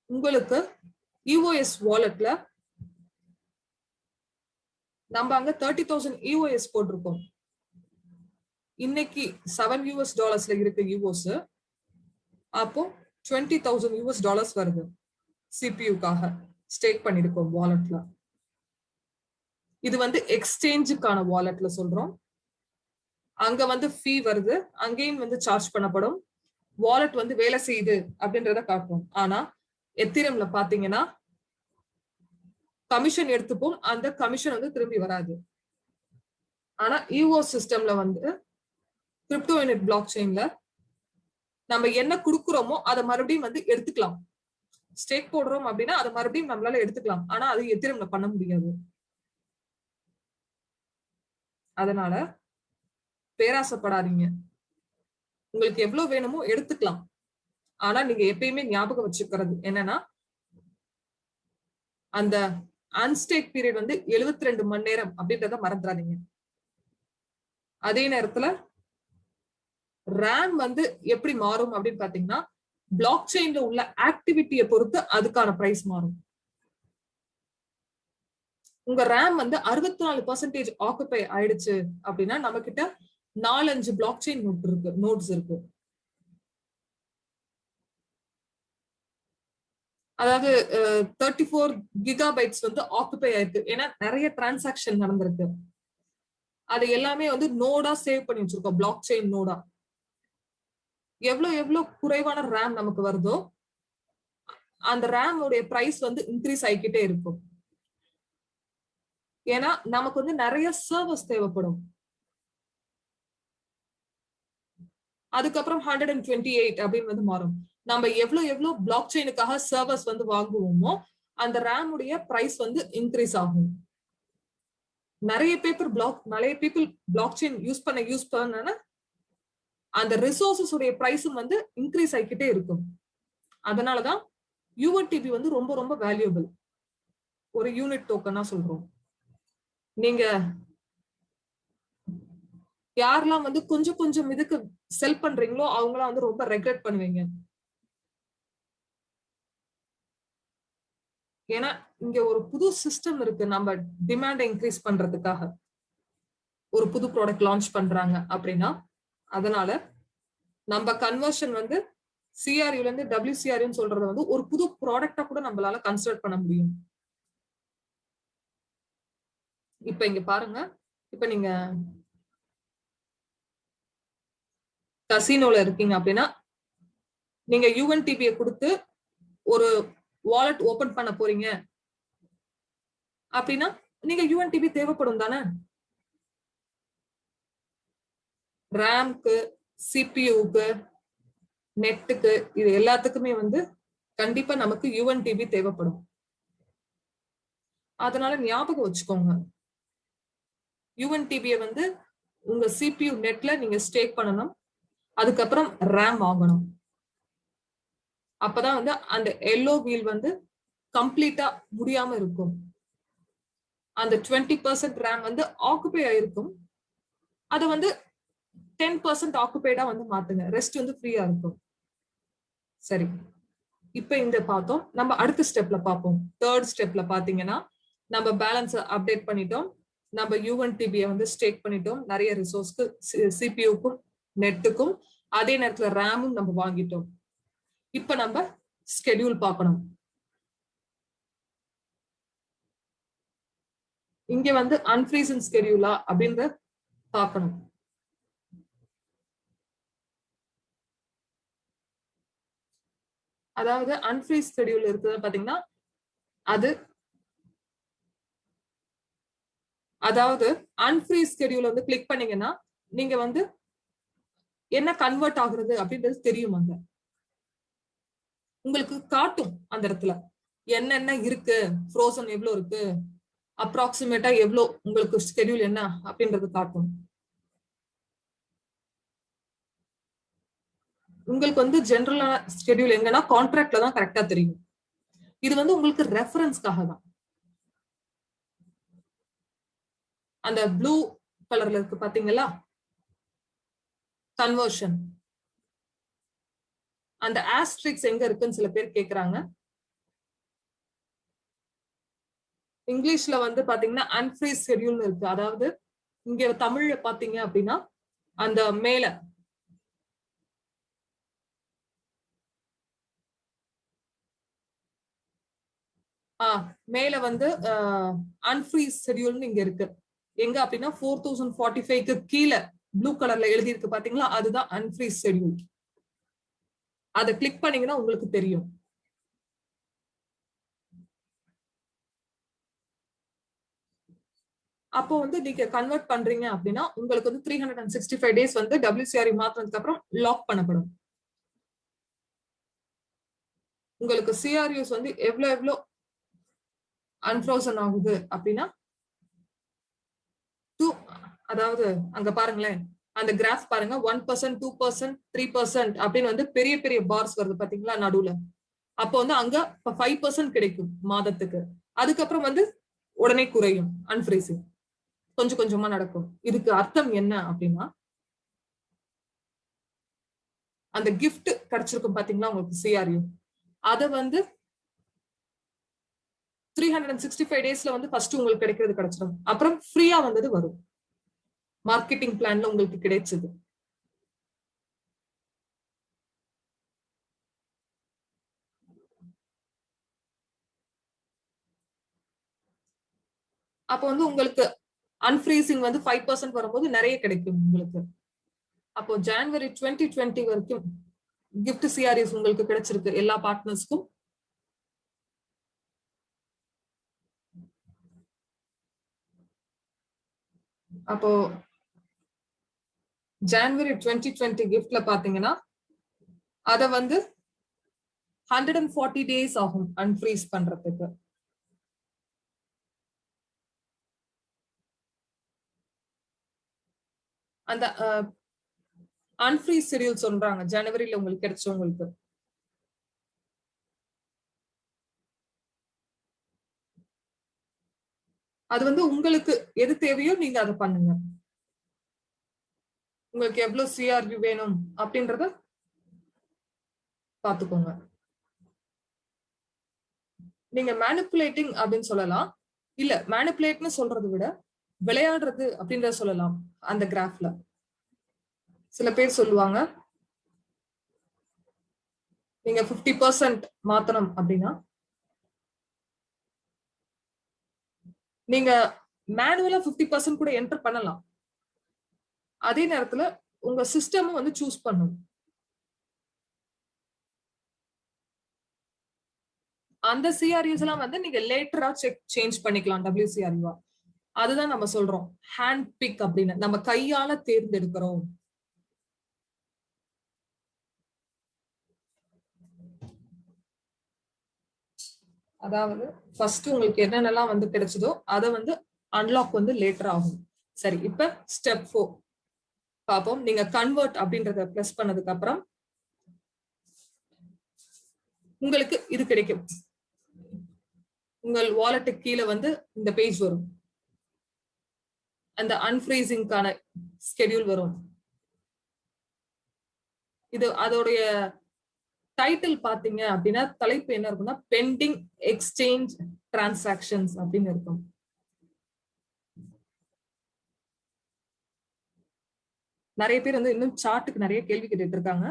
உங்களுக்கு யூஓஎஸ் வாலெட்ல நம்ம அங்க 30,000 யூஓஎஸ் போட்டிருக்கோம். இன்னைக்கு $7 இருக்கு யூஓஸ். அப்போ $20,000 வருது சிபியூக்காக ஸ்டேக் பண்ணிருக்கோம் வாலெட்ல. இது வந்து எக்ஸ்சேஞ்சுக்கான வாலெட்ல சொல்றோம். அங்க வந்து ஃபீ வருது, அங்கேயும் வந்து சார்ஜ் பண்ணப்படும். வாலெட் வந்து வேலை செய்யுது அப்படின்றத காட்டும். ஆனா எத்திரம்ல பாத்தீங்கன்னா கமிஷன் எடுத்துப்போம், அந்த கமிஷன் வந்து திரும்பி வராது. ஆனா ஈஓ சிஸ்டம்ல வந்து கிரிப்டோ யூனிட் பிளாக் செயின்ல நம்ம என்ன கொடுக்குறோமோ அதை மறுபடியும் வந்து எடுத்துக்கலாம். ஸ்டேக் போடுறோம் அப்படின்னா அதை மறுபடியும் நம்மளால எடுத்துக்கலாம். ஆனா அது எத்திரம்ல பண்ண முடியாது. அதனால பேராசப்படாதீங்க. உங்களுக்கு எவ்வளவு வேணுமோ எடுத்துக்கலாம். ஆனா நீங்க எப்பயுமே ஞாபகம் வச்சுக்கிறது என்னன்னா, அந்த அன்ஸ்டேக் பீரியட் வந்து 72 மணி நேரம் அப்படின்றத மறந்துடாதீங்க. அதே நேரத்துல ரேம் வந்து எப்படி மாறும் அப்படின்னு பாத்தீங்கன்னா, பிளாக் செயின்ல உள்ள ஆக்டிவிட்டியை பொறுத்து அதுக்கான பிரைஸ் மாறும். உங்க ரேம் வந்து 64% ஆக்குபை ஆயிடுச்சு அப்படின்னா நம்ம கிட்ட 4-5 பிளாக் செயின் நோட்ஸ் இருக்கு. அதாவது 34 கிகாபைட்ஸ் வந்து ஆக்குபை ஆயிருக்கு. ஏன்னா நிறைய டிரான்சாக்ஷன் நடந்திருக்கு. அது எல்லாமே வந்து நோடா சேவ் பண்ணி வச்சிருக்கோம், பிளாக் செயின் நோடா. எவ்வளவு குறைவான ரேம் நமக்கு வருதோ அந்த ரேம் உடைய பிரைஸ் வந்து இன்க்ரீஸ் ஆகிக்கிட்டே இருக்கும். ஏன்னா நமக்கு வந்து நிறைய சர்வர்ஸ் தேவைப்படும். அதுக்கப்புறம் 128 அப்படின்னு வந்து மாறும். நம்ம எவ்வளவு பிளாக் செயினுக்காக சர்வர்ஸ் வந்து வாங்குவோமோ அந்த ரேம் உடைய பிரைஸ் வந்து இன்க்ரீஸ் ஆகும். நிறைய பீப்புள் பிளாக் செயின் யூஸ் பண்ண அந்த ரிசோர்சஸ் உடைய பிரைஸும் வந்து இன்க்ரீஸ் ஆகிக்கிட்டே இருக்கும். அதனாலதான் யூஎன்டிபி வந்து ரொம்ப ரொம்ப வேல்யூபிள். ஒரு யூனிட் டோக்கனா சொல்றோம். நீங்க யாரெல்லாம் வந்து கொஞ்சம் இதுக்கு செல் பண்றீங்களோ அவங்களாம் வந்து ரொம்ப ரெக்ரெட் பண்ணுவீங்க. ஏன்னா இங்க ஒரு புது சிஸ்டம் இருக்கு. நம்ம டிமாண்ட் இன்க்ரீஸ் பண்றதுக்காக ஒரு புது ப்ராடக்ட் லான்ச் பண்றாங்க அப்படின்னா அதனால நம்ம கன்வர்ஷன் வந்து சிஆர்யூல இருந்து டபிள்யூசிஆர்யூன்னு சொல்றத வந்து ஒரு புது ப்ராடக்டா கூட நம்மளால கன்சிடர் பண்ண முடியும். இப்ப இங்க பாருங்க, இப்ப நீங்க கசினோல இருக்கீங்க அப்படின்னா நீங்க யூஎன்டிபியை கொடுத்து ஒரு வாலெட் ஓபன் பண்ண போறீங்க அப்படின்னா நீங்க யூஎன்டிபி தேவைப்படும் தானே. ரேம்க்கு, சிபியூக்கு, நெட்டுக்கு, இது எல்லாத்துக்குமே வந்து கண்டிப்பா நமக்கு யூஎன்டிபி தேவைப்படும். அதனால ஞாபகம் வச்சுக்கோங்க, யூஎன்டிபியை வந்து உங்க சிபியூ நெட்ல நீங்க ஸ்டேக் பண்ணணும். அதுக்கப்புறம் ரேம் வாங்கணும். அப்பதான் வந்து அந்த எல்லோ வீல் வந்து கம்ப்ளீட்டா முடியாம இருக்கும். அந்த 20% ரேம் வந்து ஆக்குபை ஆயிருக்கும். அதை வந்து 10% ஆக்குபைடா வந்து மாத்துங்க. ரெஸ்ட் வந்து ஃப்ரீயா இருக்கும். சரி, இப்ப இந்த பார்த்தோம். நம்ம அடுத்த ஸ்டெப்ல பார்ப்போம். தேர்ட் ஸ்டெப்ல பாத்தீங்கன்னா நம்ம பேலன்ஸ் அப்டேட் பண்ணிட்டோம். நம்ம யூஎன்டிபியை வந்து ஸ்டேக் பண்ணிட்டோம். நிறைய ரிசோர்ஸ்க்கு, சிபியூக்கும் நெட்டுக்கும். அதே நேரத்துல ரேமும் நம்ம வாங்கிட்டோம். இப்ப நம்ம ஸ்கெடியூல் பார்க்கணும். இங்க வந்து அன்ஃப்ரீசன் ஸ்கெடியூலா அப்படின்றத பார்க்கணும். அதாவது அன்ஃப்ரீஸ் ஸ்கெடியூல் இருக்குது பாத்தீங்கன்னா அது அதாவது அன்ஃப்ரீஸ் ஸ்கெடியூல் வந்து கிளிக் பண்ணீங்கன்னா நீங்க வந்து என்ன கன்வெர்ட் ஆகுறது அப்படின்றது தெரியும். அங்க உங்களுக்கு காட்டும் அந்த இடத்துல என்னென்ன இருக்கு, ஃப்ரோசன் எவ்வளவு இருக்கு, அப்ராக்சிமேட்டா எவ்வளவு உங்களுக்கு ஸ்கெடியூல் என்ன அப்படின்றது காட்டும். உங்களுக்கு வந்து ஜெனரலான ஸ்கெடியூல் எங்கன்னா கான்ட்ராக்ட்ல தான் கரெக்டா தெரியும். இது வந்து உங்களுக்கு ரெஃபரன்ஸ்க்காக தான். அந்த ப்ளூ கலர்ல இருக்கு பாத்தீங்களா, கன்வர்ஷன். அந்த ஆஸ்ட்ரிக்ஸ் எங்க இருக்குன்னு சில பேர் கேக்குறாங்க. இங்கிலீஷ்ல வந்து பாத்தீங்கன்னா அன்ஃப்ரீஸ் ஷெட்யூல் இருக்கு. அதாவது இங்க தமிழ்ல பாத்தீங்க அப்படின்னா அந்த மேல மேல வந்து அன்ஃப்ரீஸ் ஷெட்யூல்னு இங்க இருக்கு. எங்க அப்படின்னா 4045க்கு கீழே ப்ளூ கலர்ல எழுதி இருக்கு பாத்தீங்களா, அதுதான் அன்ஃப்ரீஸ் ஷெட்யூல். அதை கிளிக் பண்ணீங்கன்னா உங்களுக்கு தெரியும். அப்போ வந்து நீங்க கன்வெர்ட் பண்றீங்க அப்படின்னா உங்களுக்கு வந்து 365 டேஸ் வந்து WCRE மாத்தினதுக்கு அப்புறம் லாக் பண்ணப்படும். உங்களுக்கு சிஆர்யூஸ் வந்து எவ்வளவு அன்ஃப்ரோசன் ஆகுது அப்படின்னா அதாவது அங்க பாருங்களேன், அந்த கிராஃப் பாருங்க, 1%, 2%, 3% அப்படின்னு வந்து பெரிய பெரிய பார்ஸ் வருது பாத்தீங்களா நடுவுல. அப்போ வந்து அங்க 5% கிடைக்கும் மாதத்துக்கு. அதுக்கப்புறம் வந்து உடனே குறையும். அன்ஃப்ரீசிங் கொஞ்சம் கொஞ்சமா நடக்கும். இதுக்கு அர்த்தம் என்ன அப்படின்னா அந்த கிஃப்ட் கிடைச்சிருக்கும் பாத்தீங்களா உங்களுக்கு சிஆர்யூ, அத வந்து 365 டேஸ்ல வந்து ஃபர்ஸ்ட் உங்களுக்கு கிடைக்கிறது கிடைச்சிடும். அப்புறம் ஃப்ரீயா வந்தது வரும். மார்க்கெட்டிங் பிளான்ல உங்களுக்கு கிடைச்சது. அப்ப வந்து உங்களுக்கு அன்ஃப்ரீசிங் வந்து 5% வரும்போது நிறைய கிடைக்கும் உங்களுக்கு. அப்போ ஜனவரி 2020 வரைக்கும் கிஃப்ட் சிஆர்எஸ் உங்களுக்கு கிடைச்சிருக்கு எல்லா பார்ட்னர்ஸ்க்கும். அப்போ ஜனவரி 2020 கிஃப்ட்ல பாத்தீங்கன்னா அத வந்து 140 டேஸ் ஆகும் அன்ஃப்ரீஸ் பண்றதுக்கு. அந்த அன்ஃப்ரீஸ் ஷெட்யூல் சொல்றாங்க ஜனவரியில உங்களுக்கு கிடைச்சவங்களுக்கு. அது வந்து உங்களுக்கு எது தேவையோ நீங்க அதை பண்ணுங்க. உங்களுக்கு எவ்வளவு சிஆர்வி வேணும் அப்படின்றத பாத்துக்கோங்க. நீங்க மேனிப்புலேட்டிங் அப்படின்னு சொல்லலாம். இல்ல மேனிப்புலேட்னு சொல்றதை விட விளையாடுறது அப்படின்றத சொல்லலாம். அந்த கிராஃப்ல சில பேர் சொல்லுவாங்க நீங்க 50% மாத்தணும் அப்படின்னா நீங்க மேனுவலா 50% கூட என்டர் பண்ணலாம். அதே நேரத்துல உங்க சிஸ்டமும் வந்து சூஸ் பண்ணும். அந்த சிஆர்யூஸ் எல்லாம் வந்து நீங்க லேட்டரா சேஞ்ச் பண்ணிக்கலாம் டபிள்யூசிஆர்யூவா. அதுதான் நம்ம சொல்றோம் ஹேண்ட் பிக் அப்படின்னு. நம்ம கையால தேர்ந்தெடுக்கிறோம். அதாவது ஃபர்ஸ்ட் உங்களுக்கு என்னென்னலாம் வந்து கிடைச்சதோ அதை வந்து அன்லாக் வந்து லேட்டர் ஆகும். சரி, இப்ப ஸ்டெப் 4 பாப்போம். நீங்க கன்வெர்ட் அப்படின்றத பிளஸ் பண்ணதுக்கு அப்புறம் உங்களுக்கு இது கிடைக்கும். உங்கள் வாலெட்டுக்கு கீழே வந்து இந்த பேஜ் வரும். அந்த அன்ஃப்ரீசிங்கான ஸ்கெடியூல் வரும். இது அதோடைய டைட்டில் பாத்தீங்க அப்படின்னா தலைப்பு என்ன இருக்கும்னா பெண்டிங் எக்ஸ்சேஞ்ச் டிரான்சாக்ஷன்ஸ் அப்படின்னு இருக்கும். நிறைய பேர் வந்து இன்னும் சார்ட்டுக்கு நிறைய கேள்வி கேட்டுட்டு இருக்காங்க.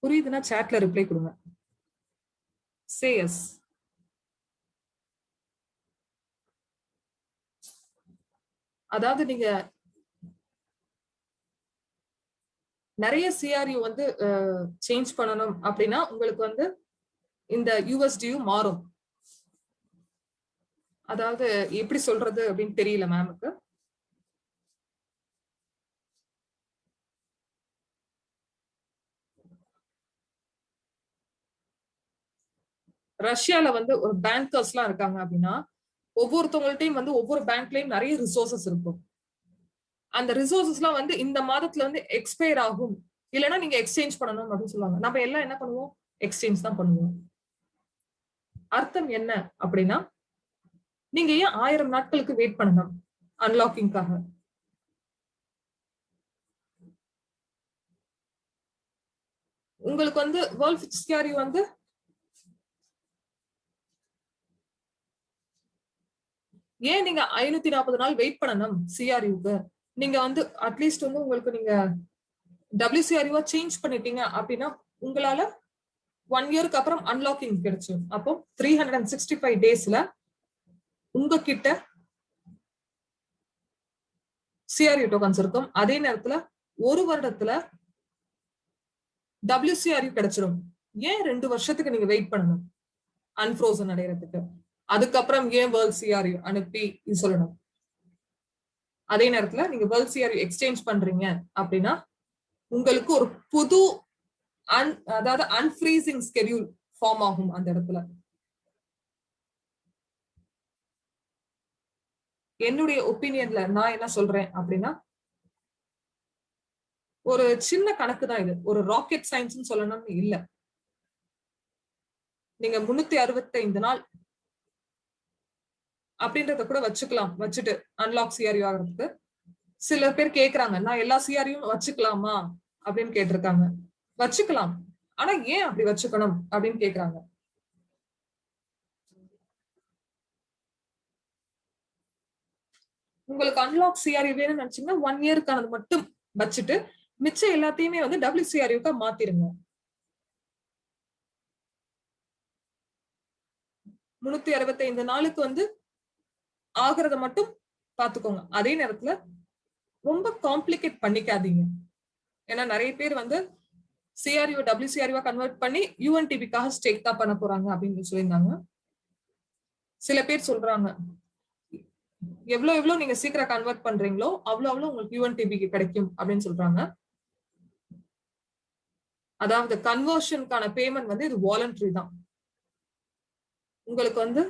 புரியுதுன்னா சாட்ல ரிப்ளை கொடுங்க. Say yes. அதாவது நீங்க நிறைய சிஆர்யூ வந்து சேஞ்ச் பண்ணணும் அப்படின்னா உங்களுக்கு வந்து இந்த யூஎஸ்டியு மாறும். அதாவது எப்படி சொல்றது அப்படின்னு தெரியல மேமுக்கு. ரஷ்யால வந்து ஒரு பேங்கர்ஸ் எல்லாம் இருக்காங்க அப்படின்னா ஒவ்வொருத்தவங்கள்ட்டையும் வந்து ஒவ்வொரு பேங்க்லயும் நிறைய ரிசோர்சஸ் இருக்கும். அந்த ரிசோர்சஸ் எல்லாம் வந்து இந்த மாதத்துல வந்து எக்ஸ்பயர் ஆகும், இல்லைன்னா நீங்க எக்ஸ்சேஞ்ச் பண்ணணும் அப்படின்னு சொல்லுவாங்க. நம்ம எல்லாம் என்ன பண்ணுவோம்? எக்ஸ்சேஞ்ச் தான் பண்ணுவோம். அர்த்தம் என்ன அப்படின்னா நீங்க ஏன் 1000 நாட்களுக்கு வெயிட் பண்ணணும் அன்லாக்கிங்காக? உங்களுக்கு வந்து வேர்ல்ட் சிஆர்யூ வந்து ஏன் நீங்க 540 நாள் வெயிட் பண்ணணும் சிஆர்யூக்கு? நீங்க வந்து அட்லீஸ்ட் வந்து உங்களுக்கு நீங்க டபிள்யூசிஆர்யூவா சேஞ்ச் பண்ணிட்டீங்க அப்படின்னா உங்களால 1 இயருக்கு அப்புறம் அன்லாக்கிங் கிடைச்சிடும். அப்போ 365 டேஸ்ல உங்ககிட்ட சிஆர்யூ டோக்கன்ஸ் இருக்கும். அதே நேரத்துல ஒரு வருடத்துல டபிள்யூசிஆர்யூ கிடைச்சிடும். ஏன் 2 வருஷத்துக்கு நீங்க வெயிட் பண்ணணும் அன்ஃப்ரோசன் அடையறதுக்கு? அதுக்கப்புறம் ஏன் வேர்ல்ட் சிஆர்யூ அனுப்பி சொல்லணும்? அதே நேரத்துல நீங்க வேர்ல்ட் சிஆர்யூ எக்ஸ்சேஞ்ச் பண்றீங்க அப்படின்னா உங்களுக்கு ஒரு புது அதாவது அன்ஃப்ரீசிங் ஸ்கெடியூல் ஃபார்ம் ஆகும் அந்த இடத்துல. என்னுடைய ஒப்பீனியன்ல நான் என்ன சொல்றேன் அப்படின்னா ஒரு சின்ன கணக்கு தான் இது. ஒரு ராக்கெட் சயின்ஸ் சொல்லணும்னு இல்ல. நீங்க 365 நாள் அப்படின்றத கூட வச்சுக்கலாம். வச்சுட்டு அன்லாக் சிஆர்யூ ஆகிறதுக்கு சில பேர் கேக்குறாங்க, நான் எல்லா சிஆர்யூம் வச்சுக்கலாமா அப்படின்னு கேட்டிருக்காங்க. வச்சுக்கலாம், ஆனா ஏன் அப்படி வச்சுக்கணும் அப்படின்னு கேக்குறாங்க. உங்களுக்கு அன்லாக் சிஆர்யூ வேணும்னு நினைச்சீங்கன்னா 1 இயருக்கானது மட்டும் வச்சுட்டு மிச்சம் எல்லாத்தையுமே வந்து WCRU-க்கா மாத்திருங்க. 365 நாளுக்கு வந்து ஆகிறத மட்டும் பாத்துக்கோங்க. அதே நேரத்துல ரொம்ப காம்ப்ளிகேட் பண்ணிக்காதீங்க. ஏன்னா நிறைய பேர் வந்து சிஆர்யூ WCRU-வா கன்வெர்ட் பண்ணி UNTB-க்காக ஸ்டேக் தான் பண்ண போறாங்க அப்படின்னு சொல்லியிருந்தாங்க. சில பேர் சொல்றாங்க எவ்வளவு நீங்க சீக்கிரம் கன்வெர்ட் பண்றீங்களோ அவ்வளவு உங்களுக்கு UNTB-க்கு கிடைக்கும் அப்படின்னு சொல்றாங்க. அதாவது கன்வர்ஷனுக்கான பேமெண்ட் வந்து இது வாலண்டரி தான். உங்களுக்கு வந்து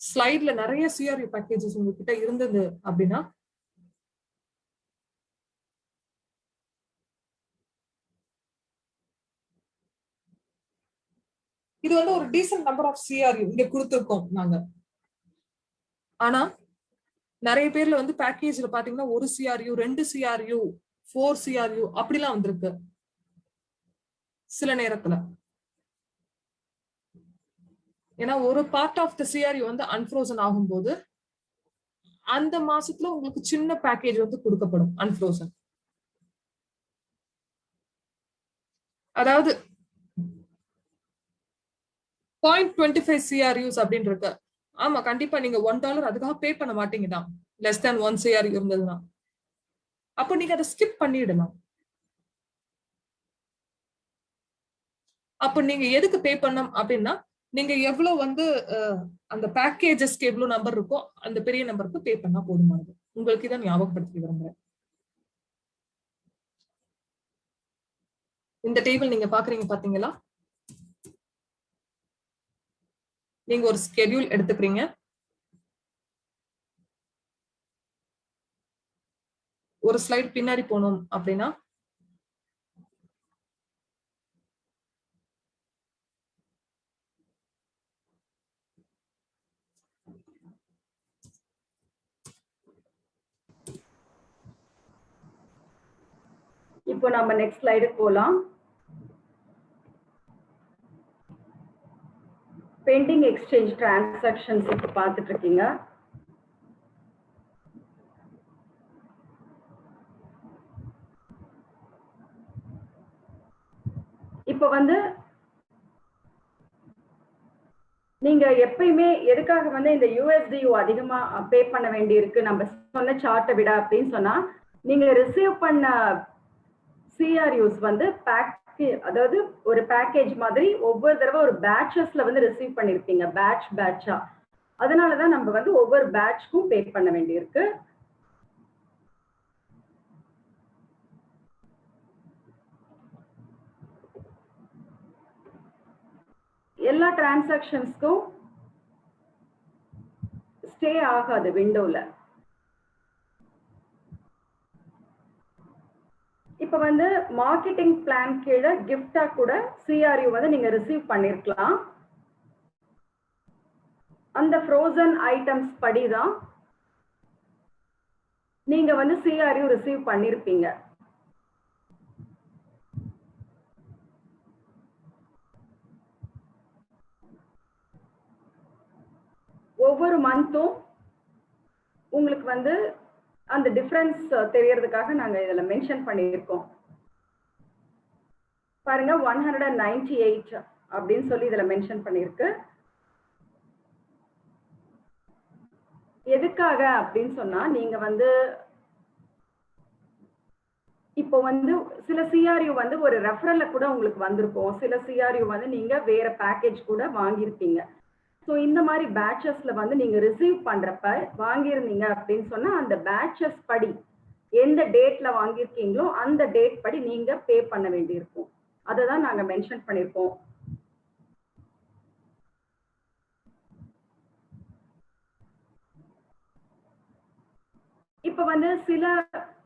ஸ்லைட்ல நிறைய சிஆர்யூ பேக்கேஜஸ் உங்ககிட்ட இருந்தது அப்படின்னா இது வந்து ஒரு டீசன்ட் நம்பர் ஆஃப் சிஆர்யூ இங்க கொடுத்திருக்கோம் நாங்க. ஆனா நிறைய பேர்ல வந்து பேக்கேஜ்ல பாத்தீங்கன்னா 1 சிஆர்யூ 2 சிஆர்யூ 4 சிஆர்யூ அப்படிலாம் வந்திருக்கு சில நேரத்துல. ஏன்னா ஒரு பார்ட் ஆஃப் த சிஆர்யூ வந்து அன்ஃப்ரோசன் ஆகும்போது அந்த மாசத்துல உங்களுக்கு சின்ன பேக்கேஜ் வந்து கொடுக்கப்படும் அன்ஃப்ரோசன். அதாவது 0.25 சிஆர்யூஸ் அப்படின்னு இருக்கு. ஆமா கண்டிப்பா நீங்க $1 அதுக்காக பே பண்ண மாட்டீங்க தான். லெஸ் தேன் 1 சிஆர்யூ இருந்ததுன்னா அப்போ நீங்க அதை ஸ்கிப் பண்ணிடலாம். அப்போ நீங்க எதுக்கு பே பண்ணணும் அப்படின்னா நீங்க எவ்வளவு வந்து அந்த பேக்கேஜஸ்க்கு எவ்வளவு நம்பர் இருக்கோ அந்த பெரிய நம்பருக்கு பே பண்ணா போதுமானது. உங்களுக்கு இதை ஞாபகப்படுத்தி விரும்புறேன். இந்த டேபிள் நீங்க பாக்குறீங்க பாத்தீங்களா? நீங்க ஒரு ஸ்கெடியூல் எடுத்துக்கிறீங்க. ஒரு ஸ்லைட் பின்னாடி போனோம் அப்படின்னா இப்போ நம்ம நெக்ஸ்ட் ஸ்லைடுக்கு போலாம். பெண்டிங் எக்ஸ்சேஞ்ச் டிரான்சாக்ஷன்ஸ் இப்போ பார்த்துட்டு இருக்கீங்க. இப்போ வந்து நீங்க எப்பயுமே எதுக்காக வந்து இந்த USDU அதிகமா பே பண்ண வேண்டி இருக்கு நம்ம சொன்ன சார்ட்டை விட அப்படின்னு சொன்னா நீங்க ரிசீவ் பண்ண CRUs வந்து அதாவது ஒரு பேக்கேஜ் மாதிரி ஒவ்வொரு தடவை ஒரு பேட்சஸ்ல வந்து ரிசீவ் பண்ணிருப்பீங்க, பேட்சா. அதனாலதான் நம்ம வந்து ஒவ்வொரு பேட்ச்க்கும் பே பண்ண வேண்டி இருக்கு. எல்லா டிரான்சாக்ஷன்ஸ்க்கும் ஸ்டே ஆகாது விண்டோல. இப்ப வந்து மார்க்கெட்டிங் பிளான் கீழே கிஃப்டா கூட CRU வந்து நீங்க ரிசீவ் பண்ணிருக்கலாம். அந்த ஃப்ரோசன் ஐட்டம்ஸ் படிதான் நீங்க வந்து CRU ரிசீவ் பண்ணிருப்பீங்க. ஒவ்வொரு மந்த்தும் உங்களுக்கு வந்து அந்த டிஃபரன்ஸ் தெரியறதுக்காக நாங்க இதுல மென்ஷன் பண்ணியிருக்கோம். பாருங்க 198 அப்படின்னு சொல்லி இதுல மென்ஷன் பண்ணிருக்கு. எதுக்காக அப்படின்னு சொன்னா நீங்க வந்து இப்போ வந்து சில CRU வந்து ஒரு ரெஃபரல்ல கூட உங்களுக்கு வந்திருக்கும். சில CRU வந்து நீங்க வேற பேக்கேஜ் கூட வாங்கியிருப்பீங்க. ஸோ இந்த மாதிரி பேட்சஸ்ல வந்து நீங்க ரிசீவ் பண்றப்ப வாங்கியிருந்தீங்க அப்படின்னு சொன்னா அந்த பேட்சஸ் படி எந்த டேட்ல வாங்கியிருக்கீங்களோ அந்த டேட் படி நீங்க பே பண்ண வேண்டியிருக்கும். அதை தான் நாங்க மென்ஷன் பண்ணியிருக்கோம். இப்ப வந்து சில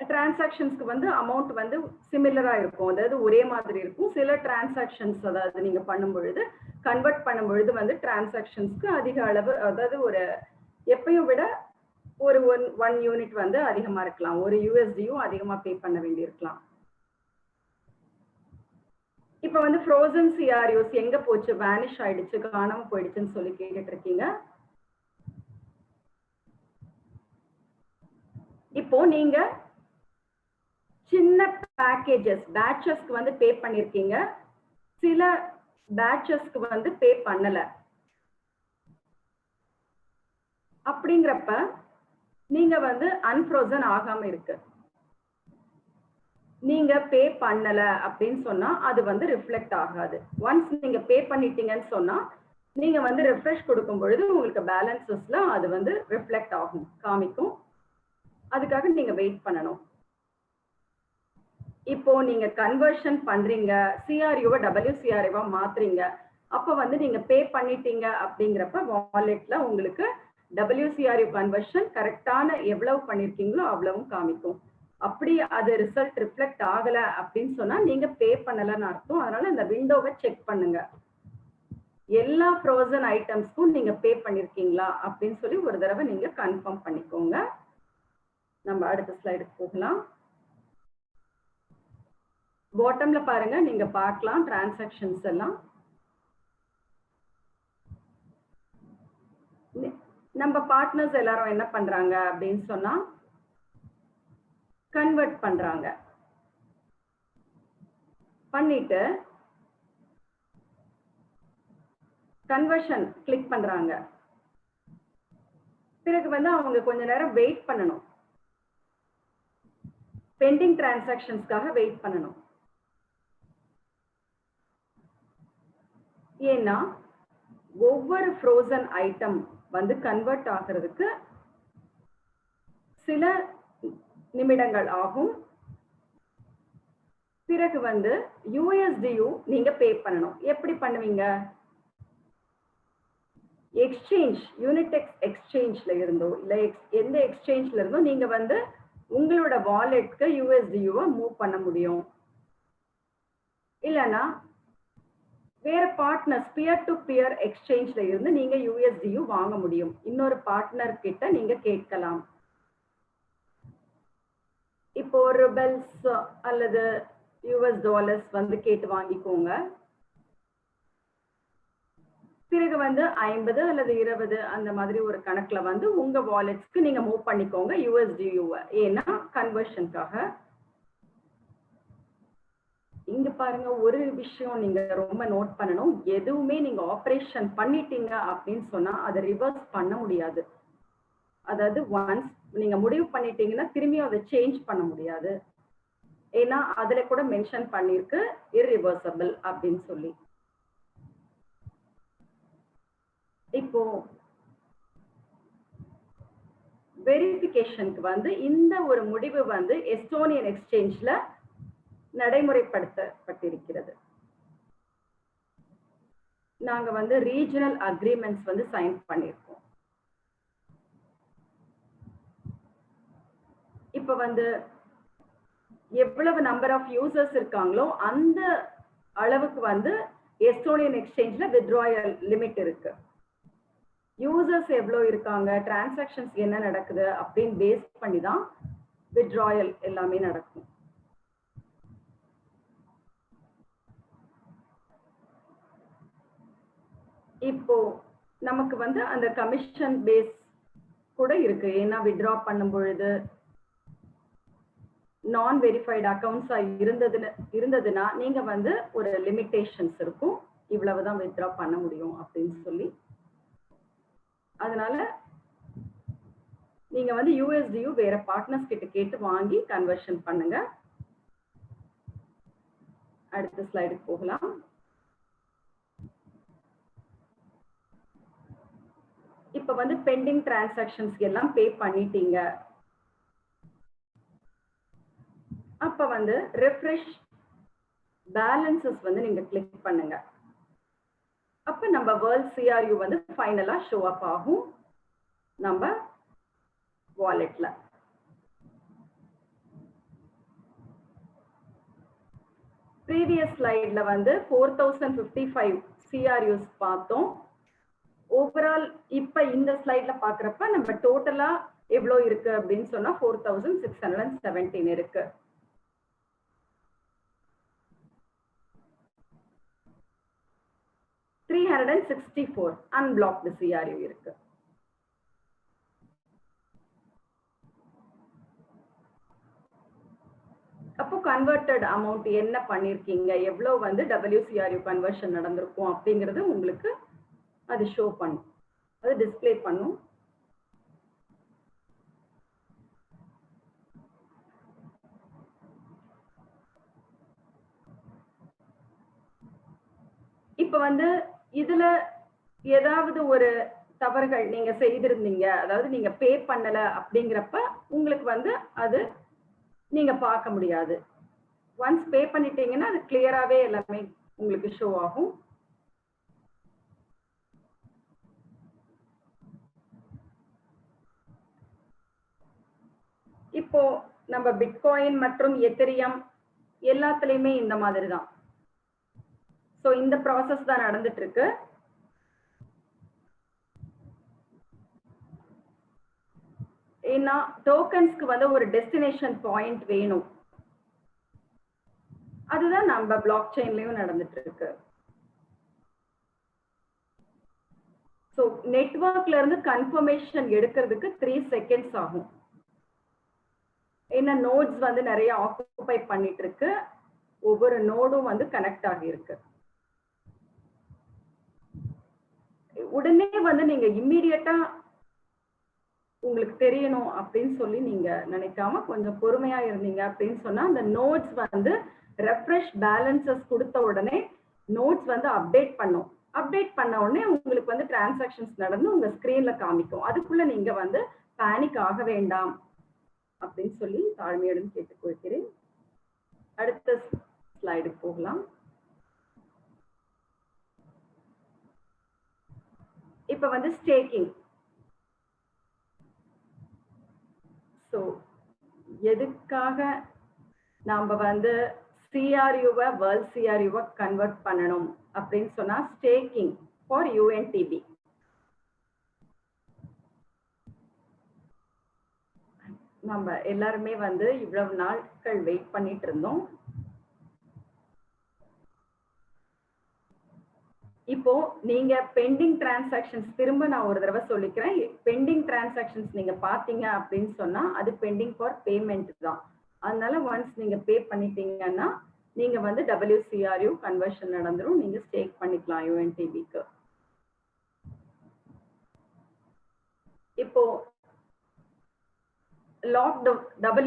டிரான்சாக்ஷன்ஸ்க்கு வந்து அமௌண்ட் வந்து சிமிலரா இருக்கும், அதாவது ஒரே மாதிரி இருக்கும். சில டிரான்சாக்ஷன்ஸ் அதாவது நீங்க பண்ணும் பொழுது கன்வெர்ட் பண்ணும் பொழுது வந்து டிரான்சாக்ஷன்ஸ்க்கு அதிக அளவு, அதாவது ஒரு எப்பயும் விட ஒரு 1 யூனிட் வந்து அதிகமா இருக்கலாம், ஒரு USDயும் அதிகமா பே பண்ண வேண்டி இருக்கலாம். இப்ப வந்து ஃப்ரோசன் CRUs எங்க போச்சு, வேனிஷ் ஆயிடுச்சு, காணாம போயிடுச்சுன்னு சொல்லி கேட்டுட்டு இருக்கீங்க. இப்போ நீங்க சின்ன பேக்கேஜஸ் பேட்சஸ்க்கு வந்து பே பண்ணிருக்கீங்க, சில பேட்சஸ்க்கு வந்து பே பண்ணல. அப்படிங்கிறப்ப நீங்க வந்து அன்ஃப்ரோசன் ஆகாம இருக்கு. நீங்க பே பண்ணல அப்படின்னு சொன்னா அது வந்து ரிஃப்ளெக்ட் ஆகாது. ஒன்ஸ் நீங்க பே பண்ணிட்டீங்கன்னு சொன்னா நீங்க வந்து ரெஃப்ரெஷ் கொடுக்கும் பொழுது உங்களுக்கு பேலன்சஸ்ல அது வந்து ரிஃப்ளெக்ட் ஆகும், காமிக்கும். அதுக்காக நீங்க வெயிட் பண்ணணும். இப்போ நீங்க கன்வர்ஷன் பண்றீங்க, சிஆர்யூவை WCRA மாத்துறீங்க, அப்ப வந்து நீங்க பே பண்ணிட்டீங்க அப்படிங்கிறப்ப வாலெட்ல உங்களுக்கு WCRA கன்வர்ஷன் கரெக்டான எவ்வளவு பண்ணிருக்கீங்களோ அவ்வளவும் காமிக்கும். அப்படி அது ரிசல்ட் ரிஃப்ளெக்ட் ஆகல அப்படின்னு சொன்னா நீங்க பே பண்ணலன்னு அர்த்தம். அதனால இந்த விண்டோவை செக் பண்ணுங்க. எல்லா ஃப்ரோசன் ஐட்டம்ஸ்க்கும் நீங்க பே பண்ணிருக்கீங்களா அப்படின்னு சொல்லி ஒரு தடவை நீங்க கன்ஃபார்ம் பண்ணிக்கோங்க. நம்ம அடுத்த ஸ்லைடுக்கு போகலாம். பாட்டம்ல பாருங்க, நீங்க பார்க்கலாம் டிரான்சாக்ஷன்ஸ் எல்லாம். நம்ம பார்ட்னர்ஸ் எல்லாரும் என்ன பண்றாங்க அப்படின்னு சொன்னா கன்வெர்ட் பண்றாங்க. பண்ணிட்டு கன்வர்ஷன் கிளிக் பண்றாங்க. பிறகு வந்து அவங்க கொஞ்ச நேரம் வெயிட் பண்ணணும், பெண்டிங் டிரான்சாக்ஷன்ஸ்க்காக வெயிட் பண்ணணும். ஏன்னா ஒவ்வொரு ஃப்ரோசன் ஐட்டம் வந்து கன்வெர்ட் ஆகிறதுக்கு சில நிமிடங்கள் ஆகும். பிறகு வந்து USDU நீங்க பே பண்ணணும். எப்படி பண்ணுவீங்க? எக்ஸ்சேஞ்ச் யூனிடெக்ஸ் எக்ஸ்சேஞ்ச்ல இருந்தோ இல்ல எந்த எக்ஸ்சேஞ்ச்ல இருந்தோ நீங்க வந்து உங்களோட வாலெட்க்கு USDU-வை மூவ் பண்ண முடியும். இல்லனா வேற பார்ட்னர்ஸ் பியர் டு பியர் எக்ஸ்சேஞ்ச்ல இருந்து நீங்க USDU வாங்க முடியும். இன்னொரு பார்ட்னர் கிட்ட நீங்க கேட்கலாம். இப்போ ரூபல்ஸ் அல்லது US டாலர்ஸ் வந்து கேட்டு வாங்கிக்கோங்க. பிறகு வந்து 50 அல்லது 20 அந்த மாதிரி ஒரு கணக்குல வந்து உங்க வாலெட்ஸ்க்கு நீங்க மூவ் பண்ணிக்கோங்க USDU-வை. ஏன்னா கன்வர்ஷனுக்காக. இங்க பாருங்க, ஒரு விஷயம் நீங்க ரொம்ப நோட் பண்ணணும். எதுவுமே நீங்க ஆபரேஷன் பண்ணிட்டீங்க அப்படின்னு சொன்னா அதை ரிவர்ஸ் பண்ண முடியாது. அதாவது ஒன்ஸ் நீங்க முடிவு பண்ணிட்டீங்கன்னா திரும்பியும் அதை சேஞ்ச் பண்ண முடியாது. ஏன்னா அதுல கூட மென்ஷன் பண்ணிருக்கு irreversible அப்படின்னு சொல்லி. இப்போ வெரிஃபிகேஷனுக்கு வந்து இந்த ஒரு முடிவு வந்து எஸ்டோனியன் எக்ஸ்சேஞ்ச்ல நடைமுறைப்படுத்தப்பட்டிருக்கிறது. நாங்க வந்து ரீஜனல் அக்ரிமெண்ட்ஸ் வந்து சைன் பண்ணியிருக்கோம். இப்ப வந்து எவ்வளவு நம்பர் ஆஃப் யூசர்ஸ் இருக்காங்களோ அந்த அளவுக்கு வந்து எஸ்டோனியன் எக்ஸ்சேஞ்ச்ல வித்ட்ராயல் லிமிட் இருக்கு. யூசர்ஸ் எவ்வளவு இருக்காங்க, டிரான்சாக்ஷன்ஸ் என்ன நடக்குது அப்படின்னு பேஸ் பண்ணி தான் வித்ட்ராயல் எல்லாமே நடக்கும். இப்போ நமக்கு வந்து அந்த கமிஷன் பேஸ் கூட இருக்கு. ஏன்னா வித்ட்ரா பண்ணும் பொழுது நான் வெரிஃபைடு அக்கவுண்ட்ஸா இருந்ததுன்னா நீங்க வந்து ஒரு லிமிட்டேஷன்ஸ் இருக்கும், இவ்வளவுதான் வித்ட்ரா பண்ண முடியும் அப்படின்னு சொல்லி. அதனால நீங்க வந்து USDU வேற பார்ட்னர்ஸ் கிட்ட கேட்டு வாங்கி கன்வர்ஷன் பண்ணுங்க. அடுத்த ஸ்லைடுக்கு போகலாம். இப்ப வந்து பெண்டிங் டிரான்சாக்ஷன்ஸ் எல்லாம் பே பண்ணிட்டீங்க. அப்ப வந்து ரெஃப்ரெஷ் பேலன்சஸ் வந்து நீங்க கிளிக் பண்ணுங்க. அப்ப நம்ம வேர்ல்ட் CRU வந்து ஃபைனலா ஷோ அப் ஆகும் நம்ம வாலெட்ல. ப்ரீவியஸ் ஸ்லைட்ல வந்து 4055 CRUs பார்த்தோம். ஓவரால் இப்ப இந்த ஸ்லைட்ல பாக்குறப்ப நம்ம டோட்டலா எவ்வளவு இருக்கு அப்படின்னு சொன்னா 4617 இருக்கு. $364 அன்பிளாக்டு CRU இருக்கு. அப்போ கன்வெர்ட்டட் அமௌண்ட் என்ன பண்ணிருக்கீங்க, எவ்வளவு வந்து WCRU கன்வர்ஷன் நடந்திருக்கும் அப்படிங்கிறது உங்களுக்கு அது ஷோ பண்ணும், அது டிஸ்ப்ளே பண்ணும். இப்ப வந்து இதுல ஏதாவது ஒரு தவறுகள் நீங்க செய்திருந்தீங்க, அதாவது நீங்க பே பண்ணல அப்படிங்கிறப்ப உங்களுக்கு வந்து அது நீங்க பார்க்க முடியாது. ஒன்ஸ் பே பண்ணிட்டீங்கன்னா அது கிளியராவே எல்லாமே உங்களுக்கு ஷோ ஆகும். இப்போ நம்ம பிட்காயின் மற்றும் எத்திரியம் எல்லாத்துலயுமே இந்த மாதிரி தான். சோ இந்த ப்ராசஸ் தான் நடந்துட்டு இருக்கு. ஏன்னா டோக்கன்ஸ்க்கு வந்து ஒரு டெஸ்டினேஷன் பாயிண்ட் வேணும். அதுதான் நம்ம பிளாக் செயின்லயும் நடந்துட்டு இருக்கு. சோ நெட்வொர்க்ல இருந்து கன்ஃபர்மேஷன் எடுக்கிறதுக்கு 3 செகண்ட்ஸ் ஆகும். ஏன்னா நோட்ஸ் வந்து நிறைய ஆக்குபை பண்ணிட்டு இருக்கு, ஒவ்வொரு நோடும் வந்து கனெக்ட் ஆகி இருக்கு. உடனே வந்து நீங்க இம்மீடியட்டா உங்களுக்கு தெரியணும் அப்படின்னு சொல்லி நீங்க நினைக்காம கொஞ்சம் பொறுமையா இருந்தீங்க அப்படின்னு சொன்னா அந்த நோட்ஸ் வந்து ரெஃப்ரெஷ் பேலன்சஸ் கொடுத்த உடனே நோட்ஸ் வந்து அப்டேட் பண்ணும். அப்டேட் பண்ண உடனே உங்களுக்கு வந்து டிரான்சாக்ஷன்ஸ் நடந்து உங்க ஸ்கிரீன்ல காமிக்கும். அதுக்குள்ள நீங்க வந்து பேனிக் ஆக வேண்டாம் அப்படின்னு சொல்லி தாழ்மையுடன் கேட்டுக்கொள்கிறேன். அடுத்த ஸ்லைடுக்கு போகலாம். இப்ப வந்து ஸ்டேக்கிங். ஸோ எதுக்காக நாம வந்து சிஆர்யூவை வேர்ல்ட் சிஆர்யூவை கன்வெர்ட் பண்ணணும் அப்படின்னு சொன்னா ஸ்டேக்கிங் ஃபார் யூஎன்டிபி. நம்ம எல்லாருமே வந்து இவ்வளவு நாட்கள் வெயிட் பண்ணிட்டு இருந்தோம். இப்போ நீங்க பெண்டிங் டிரான்சாக்ஷன்ஸ், திரும்ப நான் ஒரு தடவை சொல்லிக்கிறேன், பெண்டிங் டிரான்சாக்ஷன்ஸ் நீங்க பாத்தீங்க அப்படின்னு சொன்னா அது பெண்டிங் ஃபார் பேமெண்ட் தான். அதனால ஒன்ஸ் நீங்க பே பண்ணிட்டீங்கன்னா நீங்க வந்து WCRU கன்வர்ஷன் நடந்துரும், நீங்க ஸ்டேக் பண்ணிக்கலாம் யூஎன்டிபிக்கு. இப்போ லாக்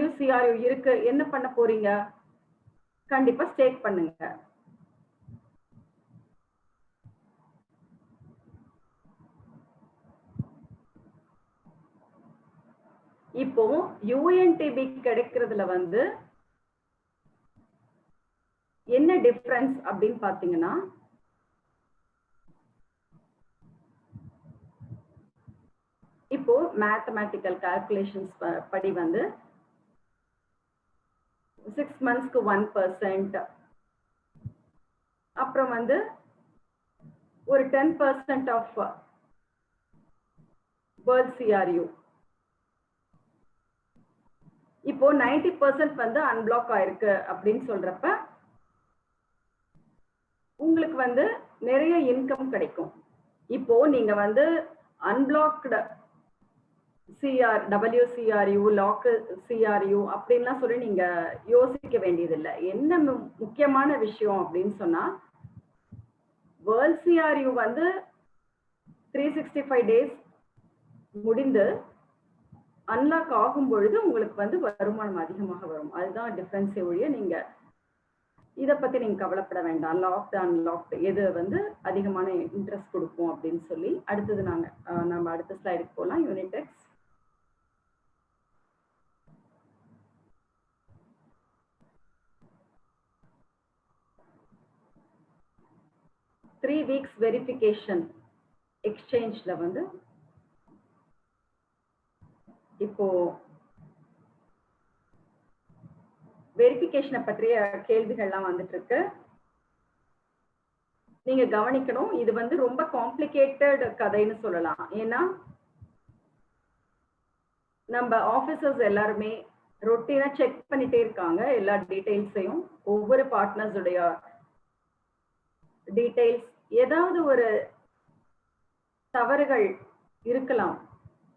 WCRU இருக்கு, என்ன பண்ண போறீங்க? கண்டிப்பா ஸ்டேக் பண்ணுங்க. இப்போ யூஎன்டிபி கிடைக்கிறதுல வந்து என்ன டிஃபரன்ஸ் அப்படின்னு பாத்தீங்கன்னா, இப்போ மேத்தமேட்டிக்கல் கால்குலேஷன்ஸ் படி வந்து 6 monthsக்கு 1%, அப்புறம் வந்து ஒரு 10% ஆஃப் வேர்ல்ட் சிஆர்யூ. இப்போ 90% வந்து அன்பிளாக் ஆயிருக்கு அப்படின்னு சொல்றப்ப உங்களுக்கு வந்து நிறைய இன்கம் கிடைக்கும். இப்போ நீங்க வந்து அன்பிளாக்டு WCRU, லாக் சிஆர்யூ அப்படின்லாம் சொல்லி நீங்க யோசிக்க வேண்டியதில்லை. என்ன முக்கியமான விஷயம் அப்படின்னு சொன்னா, வேர்ல்ட் சிஆர்யூ வந்து 365 days முடிந்து அன்லாக் ஆகும் பொழுது உங்களுக்கு வந்து வருமானம் அதிகமாக வரும். அதுதான் டிஃபரன்ஸே ஒழிய நீங்க இதை பத்தி நீங்க கவலைப்பட வேண்டாம். லாக்டு அன்லாக்டு எது வந்து அதிகமான இன்ட்ரெஸ்ட் கொடுக்கும் அப்படின்னு சொல்லி. அடுத்தது நம்ம அடுத்த ஸ்லைடுக்கு போகலாம். யூனிடெக்ஸ். த்ரீ வீக்ஸ் வெரிஃபிகேஷன் எக்ஸ்சேஞ்ச்ல வந்து இப்போ வெரிஃபிகேஷனை பற்றிய கேள்விகள்லாம் வந்துட்டு இருக்கு. நீங்க கவனிக்கணும், இது வந்து ரொம்ப காம்ப்ளிகேட்டட் கதைன்னு சொல்லலாம். ஏன்னா நம்ம ஆபீசர்ஸ் எல்லாருமே ரொட்டீனா செக் பண்ணிட்டே இருக்காங்க எல்லா டீடைல்ஸையும், ஒவ்வொரு பார்ட்னர்ஸ் உடைய டீடைல்ஸ். ஏதாவது ஒரு தவறுகள் இருக்கலாம்.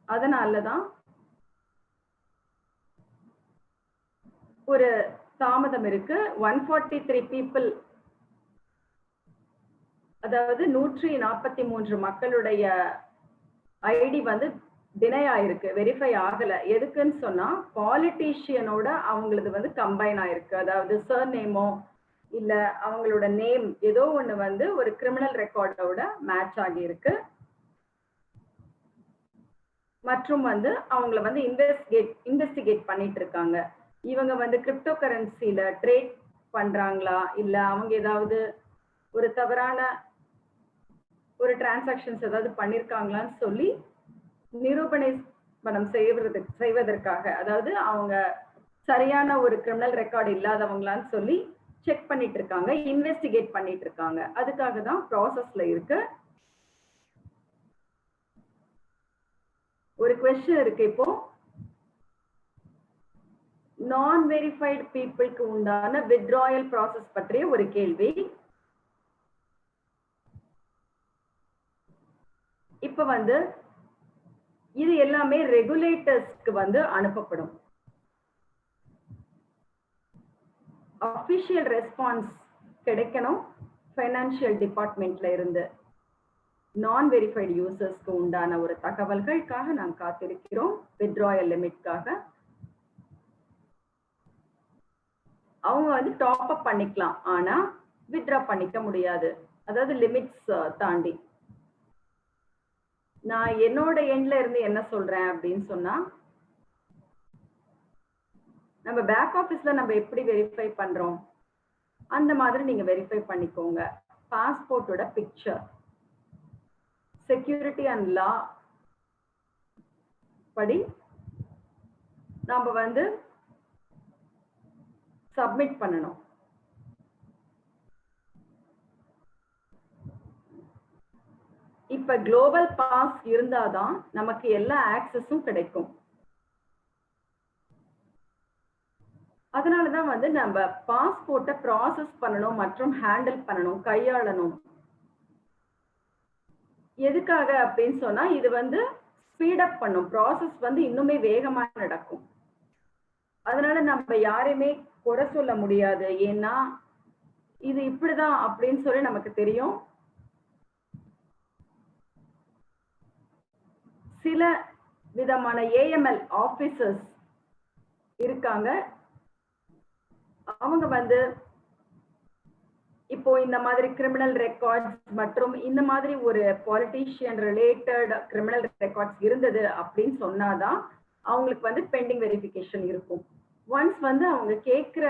அதனாலதான் ஒரு தாமதம் இருக்கு. 143 people, அதாவது 143 மக்களுடைய ஐடி வந்து டினை ஆயிருக்கு, வெரிஃபை ஆகல. எதுக்குன்னு சொன்னா பாலிட்டிஷியனோட அவங்களது வந்து கம்பைன் ஆயிருக்கு. அதாவது சர் நேமோ இல்ல அவங்களோட நேம் ஏதோ ஒண்ணு வந்து ஒரு கிரிமினல் ரெக்கார்டோட மேட்ச் ஆகி இருக்கு. மற்றும் வந்து அவங்கள வந்து இன்வெஸ்டிகேட் பண்ணிட்டு இருக்காங்க. இவங்க வந்து கிரிப்டோ கரன்சில ட்ரேட் பண்றாங்களா இல்ல அவங்க ஏதாவது ஒரு தவறான ஒரு டிரான்சாக்ஷன்ஸ் ஏதாவது பண்ணிருக்காங்களான்னு சொல்லி நிரூபணம் செய்வதற்காக, அதாவது அவங்க சரியான ஒரு கிரிமினல் ரெக்கார்டு இல்லாதவங்களான்னு சொல்லி செக் பண்ணிட்டு இருக்காங்க, இன்வெஸ்டிகேட் பண்ணிட்டு இருக்காங்க. அதுக்காக தான் ப்ராசஸ்ல இருக்கு. ஒரு क्वेश्चन இருக்கு. இப்போ நான் வெரிஃபைடு பீப்புளுக்கு உண்டான withdrawal process பற்றிய ஒரு கேள்வி. இப்ப வந்து இது எல்லாமே ரெகுலேட்டர்ஸ்க்கு வந்து அனுப்பப்படும். அபிஷியல் ரெஸ்பான்ஸ் கிடைக்கணும் ஃபைனான்சியல் டிபார்ட்மெண்ட்ல இருந்து. நான் வெரிஃபைடு யூசர்ஸ்க்கு உண்டான ஒரு தகவல்களுக்காக நாம் காத்திருக்கிறோம். வித்ட்ராயல் லிமிட்காக அவங்க வந்து டாப் அப் பண்ணிக்கலாம், ஆனா வித்ட்ரா பண்ணிக்க முடியாது, அதாவது லிமிட்ஸ் தாண்டி. நான் என்னோட எண்ட்ல இருந்து என்ன சொல்றேன் அப்படின்னு சொன்னா, நம்ம பேக் ஆபீஸ்ல நம்ம எப்படி வெரிஃபை பண்றோம் அந்த மாதிரி நீங்க வெரிஃபை பண்ணிக்கோங்க. பாஸ்போர்ட்டோட பிக்சர், செக்யூரிட்டி அண்ட் லா படி நாம வந்து சப்மிட் பண்ணணும். இப்ப குளோபல் பாஸ் இருந்தாதான் நமக்கு எல்லா ஆக்சஸும் கிடைக்கும். அதனாலதான் வந்து நம்ம பாஸ்போர்ட்டை ப்ராசஸ் பண்ணணும் மற்றும் ஹேண்டில் பண்ணணும், கையாளணும். எதுக்காக அப்படின்னு சொன்னா இது வந்து ஸ்பீட் அப் பண்ணும், ப்ராசஸ் வந்து இன்னுமே வேகமா நடக்கும். அதனால நம்ம யாரையுமே குறை சொல்ல முடியாது, ஏன்னா இது இப்படிதான் அப்படின்னு சொல்லி நமக்கு தெரியும். சில விதமான ஏஎம்எல் ஆபீசர்ஸ் இருக்காங்க, அவங்க வந்து இப்போ இந்த மாதிரி கிரிமினல் ரெக்கார்ட்ஸ் மற்றும் இந்த மாதிரி ஒரு பாலிட்டிஷியன் ரிலேட்டட் கிரிமினல் ரெக்கார்ட்ஸ் இருந்தது அப்படின்னு சொன்னாதான் அவங்களுக்கு வந்து பெண்டிங் வெரிஃபிகேஷன் இருக்கும். ஒன்ஸ் வந்து அவங்க கேட்கிற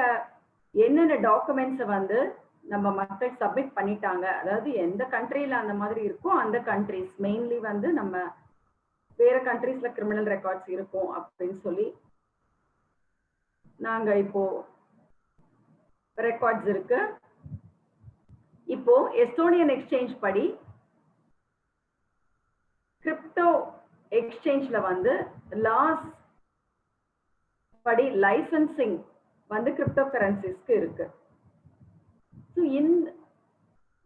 என்னென்ன டாக்குமெண்ட்ஸை வந்து நம்ம மக்கள் சப்மிட் பண்ணிட்டாங்க, அதாவது எந்த கண்ட்ரியில அந்த மாதிரி இருக்கோ அந்த கண்ட்ரிஸ், மெயின்லி வந்து நம்ம வேற கண்ட்ரீஸ்ல கிரிமினல் ரெக்கார்ட்ஸ் இருக்கும் அப்படின்னு சொல்லி நாங்க இப்போ ரெக்கார்ட்ஸ் இருக்கு. இப்போ எஸ்டோனியன் எக்ஸ்சேஞ்ச் படி கிரிப்டோ எக்ஸ்சேஞ்ச்ல வந்து லாஸ் படி லைசன்சிங் வந்து கிரிப்டோ கரன்சிஸ்க்கு இருக்கு.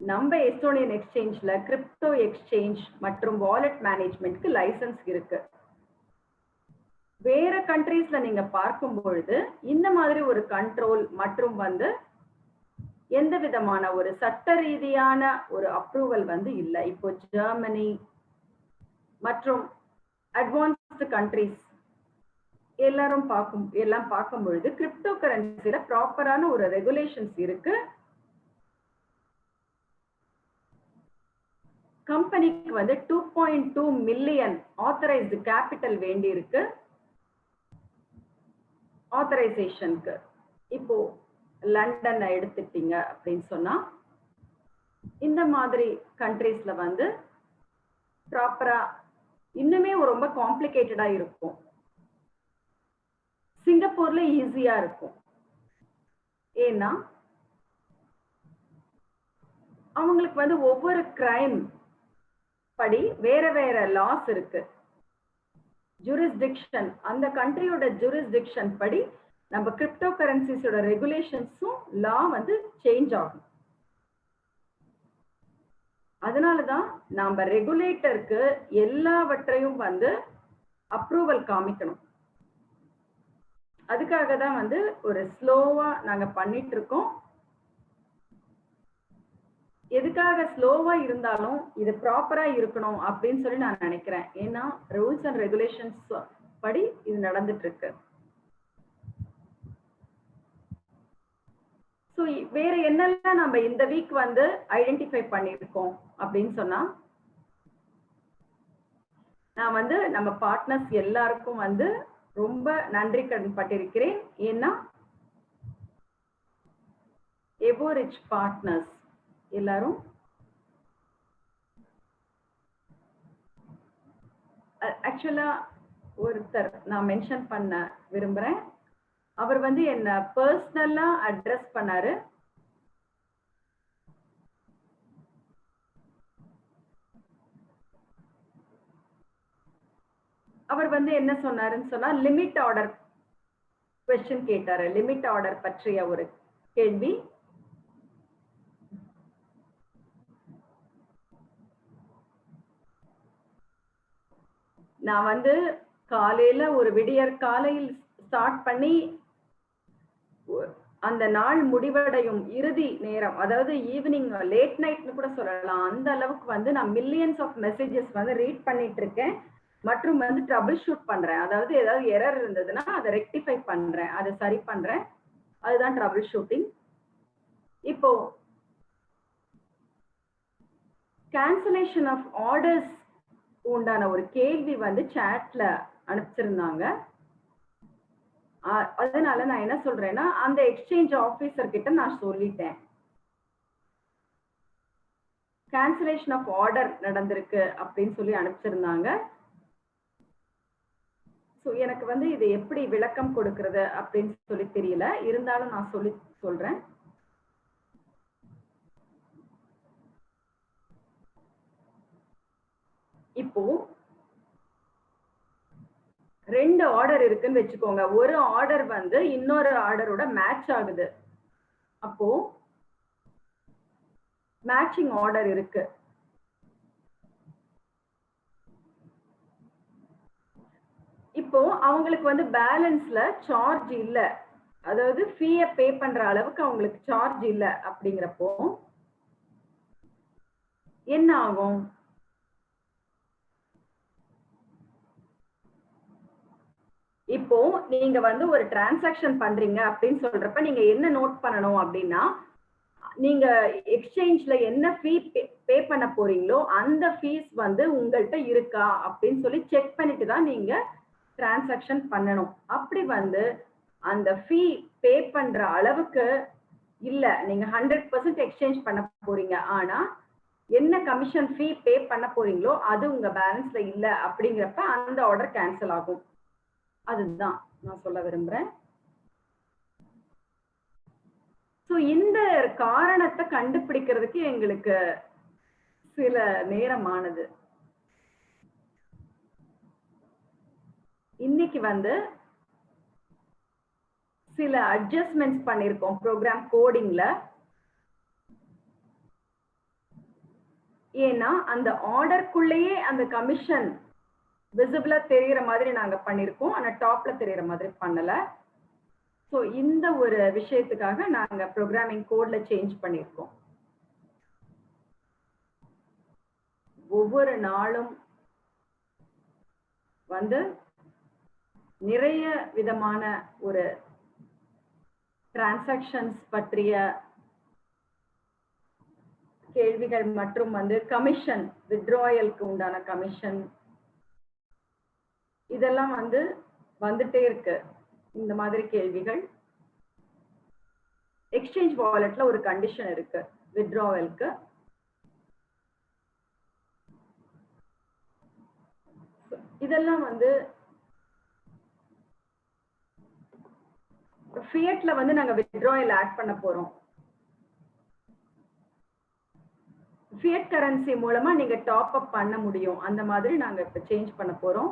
நம்ம எஸ்டோனியன் எக்ஸ்சேஞ்ச்ல கிரிப்டோ எக்ஸ்சேஞ்ச் மற்றும் வாலெட் மேனேஜ்மெண்ட்க்கு லைசன்ஸ் இருக்கு. வேற கண்ட்ரீஸ்ல நீங்க பார்க்கும் பொழுது இந்த மாதிரி ஒரு கண்ட்ரோல் மற்றும் வந்து எந்த விதமான ஒரு சட்ட ரீதியான ஒரு அப்ரூவல் வந்து இல்லை. இப்போ ஜெர்மனி மற்றும் அட்வான்ஸ்டு கண்ட்ரீஸ் எல்லாம் பார்க்கும் பொழுது கிரிப்டோ கரன்சில ப்ராப்பரான ஒரு ரெகுலேஷன்ஸ் இருக்கு. கம்பெனிக்கு வந்து 2.2 மில்லியன் ஆத்தரைஸ்டு கேபிட்டல் வேண்டி இருக்கு ஆத்தரைசேஷனுக்கு. இப்போ லண்டன் எடுத்துட்டீங்க அப்படின்னு சொன்னா இந்த மாதிரி கண்ட்ரீஸ்ல வந்து ப்ராப்பரா இன்னுமே ரொம்ப காம்ப்ளிகேட்டடா இருக்கும். சிங்கப்பூர்ல ஈஸியா இருக்கும், ஏன்னா அவங்களுக்கு வந்து ஒவ்வொரு கிரைம் படி வேற வேற லாஸ் இருக்கு. ஜூரிஸ்டிக்ஷன், அந்த கண்ட்ரியோட ஜூரிஸ்டிக்ஷன் படி நம்ம கிரிப்டோ கரன்சிஸோட ரெகுலேஷன்ஸும் லா வந்து சேஞ்ச் ஆகும். அதனாலதான் நாம ரெகுலேட்டருக்கு எல்லாவற்றையும் வந்து அப்ரூவல் காமிக்கணும். அதுக்காக தான் வந்து ஒரு ஸ்லோவா நாங்க பண்ணிட்டு இருக்கோம். எதுக்காக ஸ்லோவா இருந்தாலும் இது ப்ராப்பரா இருக்கணும் அப்படின்னு சொல்லி நான் நினைக்கிறேன். ஏன்னா ரூல்ஸ் அண்ட் ரெகுலேஷன்ஸ் படி இது நடந்துட்டு இருக்கு. ஸோ வேற என்னெல்லாம் நம்ம இந்த வீக் வந்து ஐடென்டிஃபை பண்ணியிருக்கோம் அப்படின்னு சொன்னா, நான் வந்து நம்ம பார்ட்னர்ஸ் எல்லாருக்கும் வந்து ரொம்ப நன்றி கடன் பட்டிருக்கிறேன். ஏன்னா எவோரிச் பார்ட்னர்ஸ் எல்லாரும் ஆக்சுவலா ஒருத்தர் நான் மென்ஷன் பண்ண விரும்புறேன். அவர் வந்து என்ன பர்சனலா அட்ரஸ் பண்ணாரு. அவர் வந்து என்ன சொன்னாருன்னு சொன்னா, லிமிட் ஆர்டர் क्वेश्चन கேட்டாரு. லிமிட் ஆர்டர் பற்றிய ஒரு கேள்வி. நான் வந்து காலையில ஒரு விடியற் காலையில் ஸ்டார்ட் பண்ணி அந்த நாள் முடிவடையும் இறுதி நேரம், அதாவது ஈவினிங் லேட் நைட்னு கூட சொல்லலாம், அந்த அளவுக்கு வந்து நான் மில்லியன்ஸ் ஆஃப் மெசேஜஸ் வந்து ரீட் பண்ணிட்டு இருக்கேன் மற்றும் வந்து ட்ரபிள் ஷூட் பண்றேன். அதாவது ஏதாவது எரர் இருந்ததுன்னா அதை ரெக்டிஃபை பண்றேன், அதை சரி பண்றேன். அதுதான் ட்ரபிள் ஷூட்டிங். இப்போ கேன்சலேஷன் ஆஃப் ஆர்டர்ஸ் உண்டான ஒரு கேள்வி வந்து சாட்ல அனுப்பிச்சிருந்தாங்க. அதனால நான் என்ன சொல்றேன்னா, அந்த எக்ஸ்சேஞ்ச் ஆபீசர் கிட்ட நான் சொல்லிட்டேன், கேன்சலேஷன் ஆஃப் ஆர்டர் நடந்திருக்கு அப்படின்னு சொல்லி அனுப்பிச்சிருந்தாங்க. ஸோ எனக்கு வந்து இது எப்படி விளக்கம் கொடுக்கறது அப்படின்னு சொல்லி தெரியல, இருந்தாலும் நான் சொல்றேன். இப்போ 2 ஆர்டர் இருக்குன்னு வச்சுக்கோங்க. ஒரு ஆர்டர் வந்து இன்னொரு ஆர்டரோட மேட்ச் ஆகுது. அப்போ மேட்சிங் ஆர்டர் இருக்கு. இப்போ அவங்களுக்கு வந்து பேலன்ஸ்ல சார்ஜ் இல்ல, அதாவது ஃபீயை பே பண்ற அளவுக்கு அவங்களுக்கு சார்ஜ் இல்ல. அப்படிங்கிறப்போ என்ன ஆகும்? இப்போ நீங்க வந்து ஒரு டிரான்சாக்ஷன் பண்றீங்க அப்படின்னு சொல்றப்ப நீங்க என்ன நோட் பண்ணணும் அப்படின்னா, நீங்க எக்ஸ்சேஞ்ச்ல என்ன ஃபீ பே பண்ண போறீங்களோ அந்த ஃபீஸ் வந்து உங்கள்கிட்ட இருக்கா அப்படின்னு சொல்லி செக் பண்ணிட்டு தான் நீங்க டிரான்சாக்ஷன் பண்ணணும். அப்படி வந்து அந்த ஃபீ பே பண்ற அளவுக்கு இல்ல, நீங்க 100% எக்ஸ்சேஞ்ச் பண்ண போறீங்க, ஆனா என்ன கமிஷன் ஃபீ பே பண்ண போறீங்களோ அது உங்க பேலன்ஸ்ல இல்ல அப்படிங்கிறப்ப அந்த ஆர்டர் கேன்சல் ஆகும். அதுதான் நான் சொல்ல விரும்புறேன். சோ இந்த காரணத்தை கண்டுபிடிக்கிறதுக்கு எங்களுக்கு சில நேரமானது. இன்னைக்கு வந்து சில அட்ஜஸ்ட்மெண்ட்ஸ் பண்ணிருக்கோம் ப்ரோக்ராம் கோடிங்ல. ஏன்னா அந்த ஆர்டருக்குள்ளேயே அந்த கமிஷன் விசிபிளா தெரியற மாதிரி நாங்க பண்ணிருக்கோம், ஆனா டாப்ல தெரியற மாதிரி பண்ணல. சோ இந்த ஒரு விஷயத்துக்காக நாங்க ப்ரோக்ராமிங் கோட்ல சேஞ்ச் பண்ணிருக்கோம். ஒவ்வொரு நாளும் வந்து நிறைய விதமான ஒரு டிரான்சாக்ஷன்ஸ் பற்றிய கேள்விகள் மற்றும் வந்து கமிஷன், வித்ட்ராயலுக்கு உண்டான கமிஷன், இதெல்லாம் வந்து வந்துட்டே இருக்கு. இந்த மாதிரி கேள்விகள். எக்ஸ்சேஞ்ச் வாலெட்ல ஒரு கண்டிஷன் இருக்கு வித்ட்ராவலுக்கு. இதெல்லாம் வந்து ஃபியட்ல வந்து நாங்க வித்ட்ராயல் ஆட் பண்ண போறோம். ஃபியட் கரன்சி மூலமா நீங்க டாப் அப் பண்ண முடியும், அந்த மாதிரி நாங்க இப்ப சேஞ்ச் பண்ண போறோம்.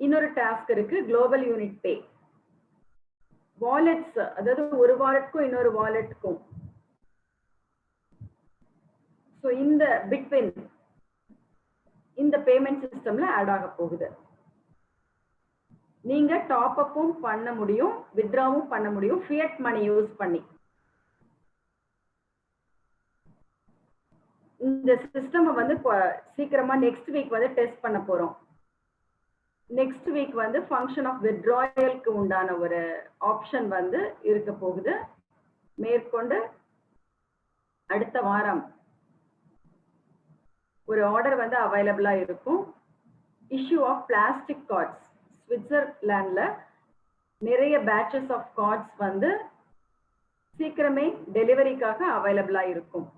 இன்னொரு டாஸ்க் இருக்கு, குளோபல் யூனிட் பே. வாலெட்ஸ், அதாவது ஒரு வாலெட்டுக்கும் இன்னொரு வாலெட்டுக்கும், ஸோ இந்த பிட்வீன் இந்த பேமெண்ட் சிஸ்டம்ல ஆட் ஆக போகுது. நீங்க டாப் அப்பும் பண்ண முடியும், வித்ட்ராவும் பண்ண முடியும் ஃபியட் மணி யூஸ் பண்ணி. இந்த சிஸ்டம் வந்து சீக்கிரமா நெக்ஸ்ட் வீக் வந்து டெஸ்ட் பண்ண போறோம். நெக்ஸ்ட் வீக் வந்து ஃபங்க்ஷன் ஆஃப் வித்ட்ராயலுக்கு உண்டான ஒரு ஆப்ஷன் வந்து இருக்க போகுது. மேற்கொண்டு அடுத்த வாரம் ஒரு ஆர்டர் வந்து அவைலபிளா இருக்கும். இஷ்யூ ஆஃப் பிளாஸ்டிக் கார்ட்ஸ், சுவிட்சர்லாந்துல நிறைய பேட்சஸ் ஆஃப் கார்ட்ஸ் வந்து சீக்கிரமே டெலிவரிக்காக அவைலபிளா இருக்கும்.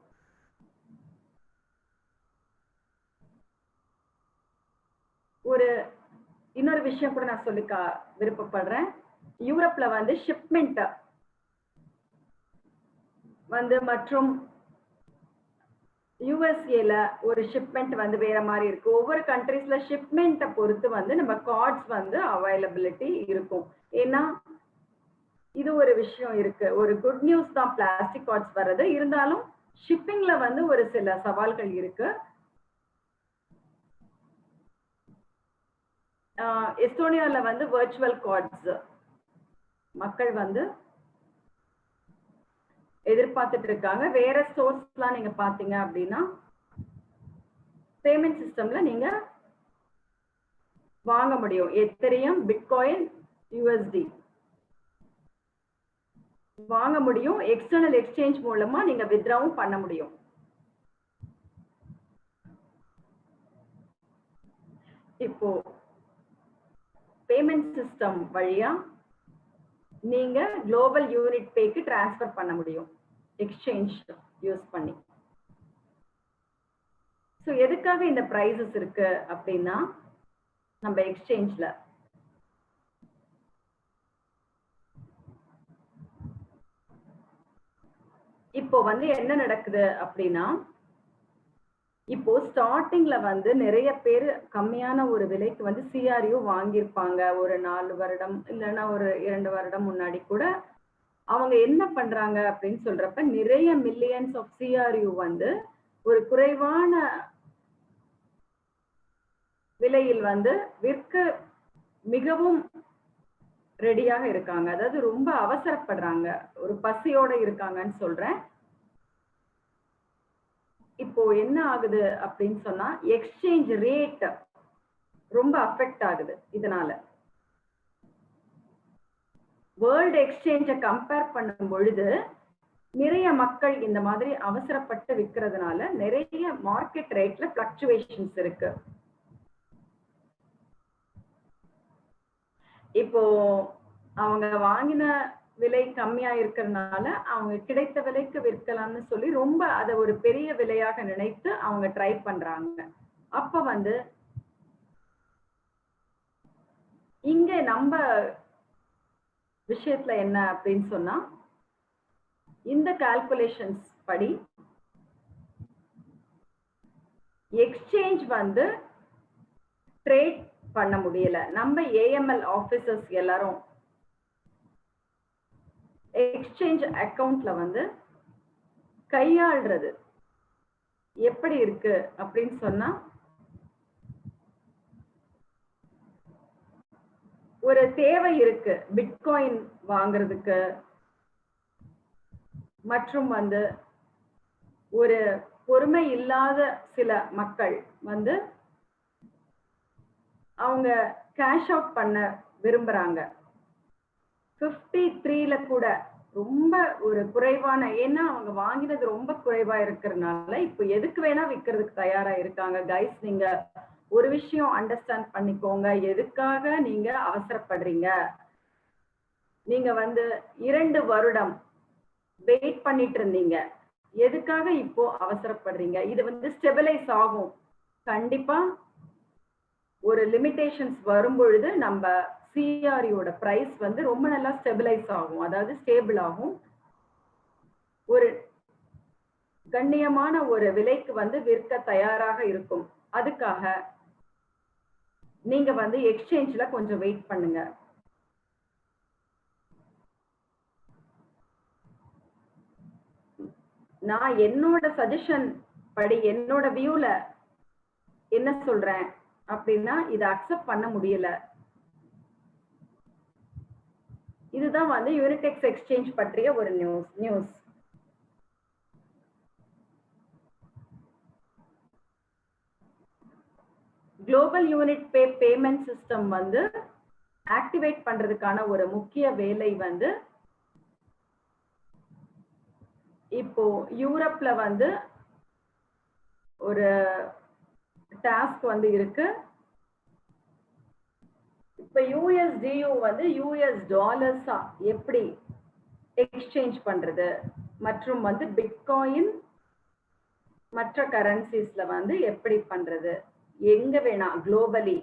ஒரு இன்னொரு விஷயம் கூட நான் சொல்லிக்க விருப்பப்படுறேன். யூரோப்ல வந்து ஷிப்மெண்ட் வந்து மற்றும் யூஎஸ்ஏல ஒரு ஷிப்மெண்ட் வந்து வேற மாதிரி இருக்கு. ஒவ்வொரு கண்ட்ரீஸ்ல ஷிப்மெண்ட்டை பொறுத்து வந்து நம்ம கார்ட்ஸ் வந்து அவைலபிலிட்டி இருக்கும். ஏன்னா இது ஒரு விஷயம் இருக்கு. ஒரு குட் நியூஸ் தான் பிளாஸ்டிக் கார்ட்ஸ் வர்றது. இருந்தாலும் ஷிப்பிங்ல வந்து ஒரு சில சவால்கள் இருக்கு. எஸ்டோனியால வந்து வர்ச்சுவல் கார்ட்ஸ் மக்கள் வந்து எதிர்பார்த்துட்டு இருக்காங்க. வேற ஸ்டோர்ஸ்லாம் நீங்க பாத்தீங்க அப்படின்னா பேமெண்ட் சிஸ்டம்ல நீங்க வாங்க முடியும். எத்தரியம், பிட்காயின், யூஎஸ்டி வாங்க முடியும். எக்ஸ்டர்னல் எக்ஸ்சேஞ்ச் மூலமா நீங்க வித்ட்ராவும் பண்ண முடியும். இப்போ பேமெண்ட் சிஸ்டம் வழியா நீங்க குளோபல் யூனிட் பேக்கு டிரான்ஸ்ஃபர் பண்ண முடியும் எக்ஸ்சேஞ்ச் யூஸ் பண்ணி. ஸோ எதுக்காக இந்த பிரைசஸ் இருக்கு அப்படின்னா நம்ம எக்ஸ்சேஞ்ச்ல இப்போ வந்து என்ன நடக்குது அப்படின்னா, இப்போ ஸ்டார்டிங்ல வந்து நிறைய பேர் கம்மியான ஒரு விலைக்கு வந்து சிஆர்யூ வாங்கியிருப்பாங்க. ஒரு 4 வருடம் இல்லைன்னா ஒரு 2 வருடம் முன்னாடி கூட. அவங்க என்ன பண்றாங்க அப்படின்னு சொல்றப்ப நிறைய மில்லியன்ஸ் ஆஃப் சிஆர்யூ வந்து ஒரு குறைவான விலையில் வந்து விற்க மிகவும் ரெடியாக இருக்காங்க. அதாவது ரொம்ப அவசரப்படுறாங்க, ஒரு பசியோட இருக்காங்கன்னு சொல்றேன். இப்போ என்ன ஆகுது அப்படின்னு சொன்னா எக்ஸ்சேஞ்ச் ரேட் ரொம்ப அஃபெக்ட் ஆகுது. இதனால வேர்ல்டு எக்ஸ்சேஞ்சை கம்பேர் பண்ணும் பொழுது நிறைய மக்கள் இந்த மாதிரி அவசரப்பட்டு விற்கிறதுனால நிறைய மார்க்கெட் ரேட்ல பிளக்சுவேஷன்ஸ் இருக்கு. இப்போ அவங்க வாங்கின விலை கம்மியா இருக்கிறதுனால அவங்க கிடைத்த விலைக்கு விற்கலாம்னு சொல்லி ரொம்ப அதை ஒரு பெரிய விலையாக நினைத்து அவங்க ட்ரை பண்றாங்க. அப்ப வந்து இங்க நம்ம விஷயத்துல என்ன அப்படின்னு சொன்னா, இந்த கால்குலேஷன்ஸ் படி எக்ஸ்சேஞ்ச் வந்து ட்ரேட் பண்ண முடியல. நம்ம ஏஎம்எல் ஆபீசர்ஸ் எல்லாரும் எக்ஸ்சேஞ்ச் அக்கவுண்ட்ல வந்து கையாள்றது எப்படி இருக்கு அப்படின்னு சொன்னா, ஒரு தேவை இருக்கு பிட்காயின் வாங்குறதுக்கு, மற்றும் வந்து ஒரு பொறுமை இல்லாத சில மக்கள் வந்து அவங்க கேஷ் அவுட் பண்ண விரும்புறாங்க. 53ல கூட ரொம்ப ஒரு குறைவான, ஏன்னா அவங்க வாங்கினது ரொம்ப குறைவா இருக்கிறதுனால இப்போ எதுக்கு வேணா விற்கிறதுக்கு தயாரா இருக்காங்க. கைஸ், நீங்க ஒரு விஷயம் அண்டர்ஸ்டாண்ட் பண்ணிக்கோங்க. எதுக்காக நீங்க அவசரப்படுறீங்க? நீங்க வந்து 2 வருடம் வெயிட் பண்ணிட்டு இருந்தீங்க, எதுக்காக இப்போ அவசரப்படுறீங்க? இது வந்து ஸ்டெபிலைஸ் ஆகும். கண்டிப்பா ஒரு லிமிடேஷன்ஸ் வரும் பொழுது நம்ம சிஆர்யூட பிரைஸ் வந்து ரொம்ப நல்லா ஸ்டெபிலைஸ் ஆகும், அதாவது ஸ்டேபிள் ஆகும். ஒரு கண்ணியமான ஒரு விலைக்கு வந்து விற்க தயாராக இருக்கும். அதுக்காக நீங்க வந்து எக்ஸ்சேஞ்ச்ல கொஞ்சம் வெயிட் பண்ணுங்க. நான் என்னோட சஜஷன் படி, என்னோட வியூல என்ன சொல்றேன் அப்படின்னா இதை அக்செப்ட் பண்ண முடியல. இதுதான் வந்து யூனிடெக்ஸ் எக்ஸ்சேஞ்ச் பற்றிய ஒரு news. Global unit payment system வந்து ஆக்டிவேட் பண்றதுக்கான ஒரு முக்கிய வேலை வந்து இப்போ யூரோப்ல வந்து ஒரு டாஸ்க் வந்து இருக்கு. இப்ப USDU வந்து US டாலர்ஸா எப்படி எக்ஸ்சேஞ்ச் பண்றது மற்றும் வந்து பிட்காயின் மற்ற கரன்சிஸ்ல வந்து எப்படி பண்றது, எங்க வேணா குளோபலி.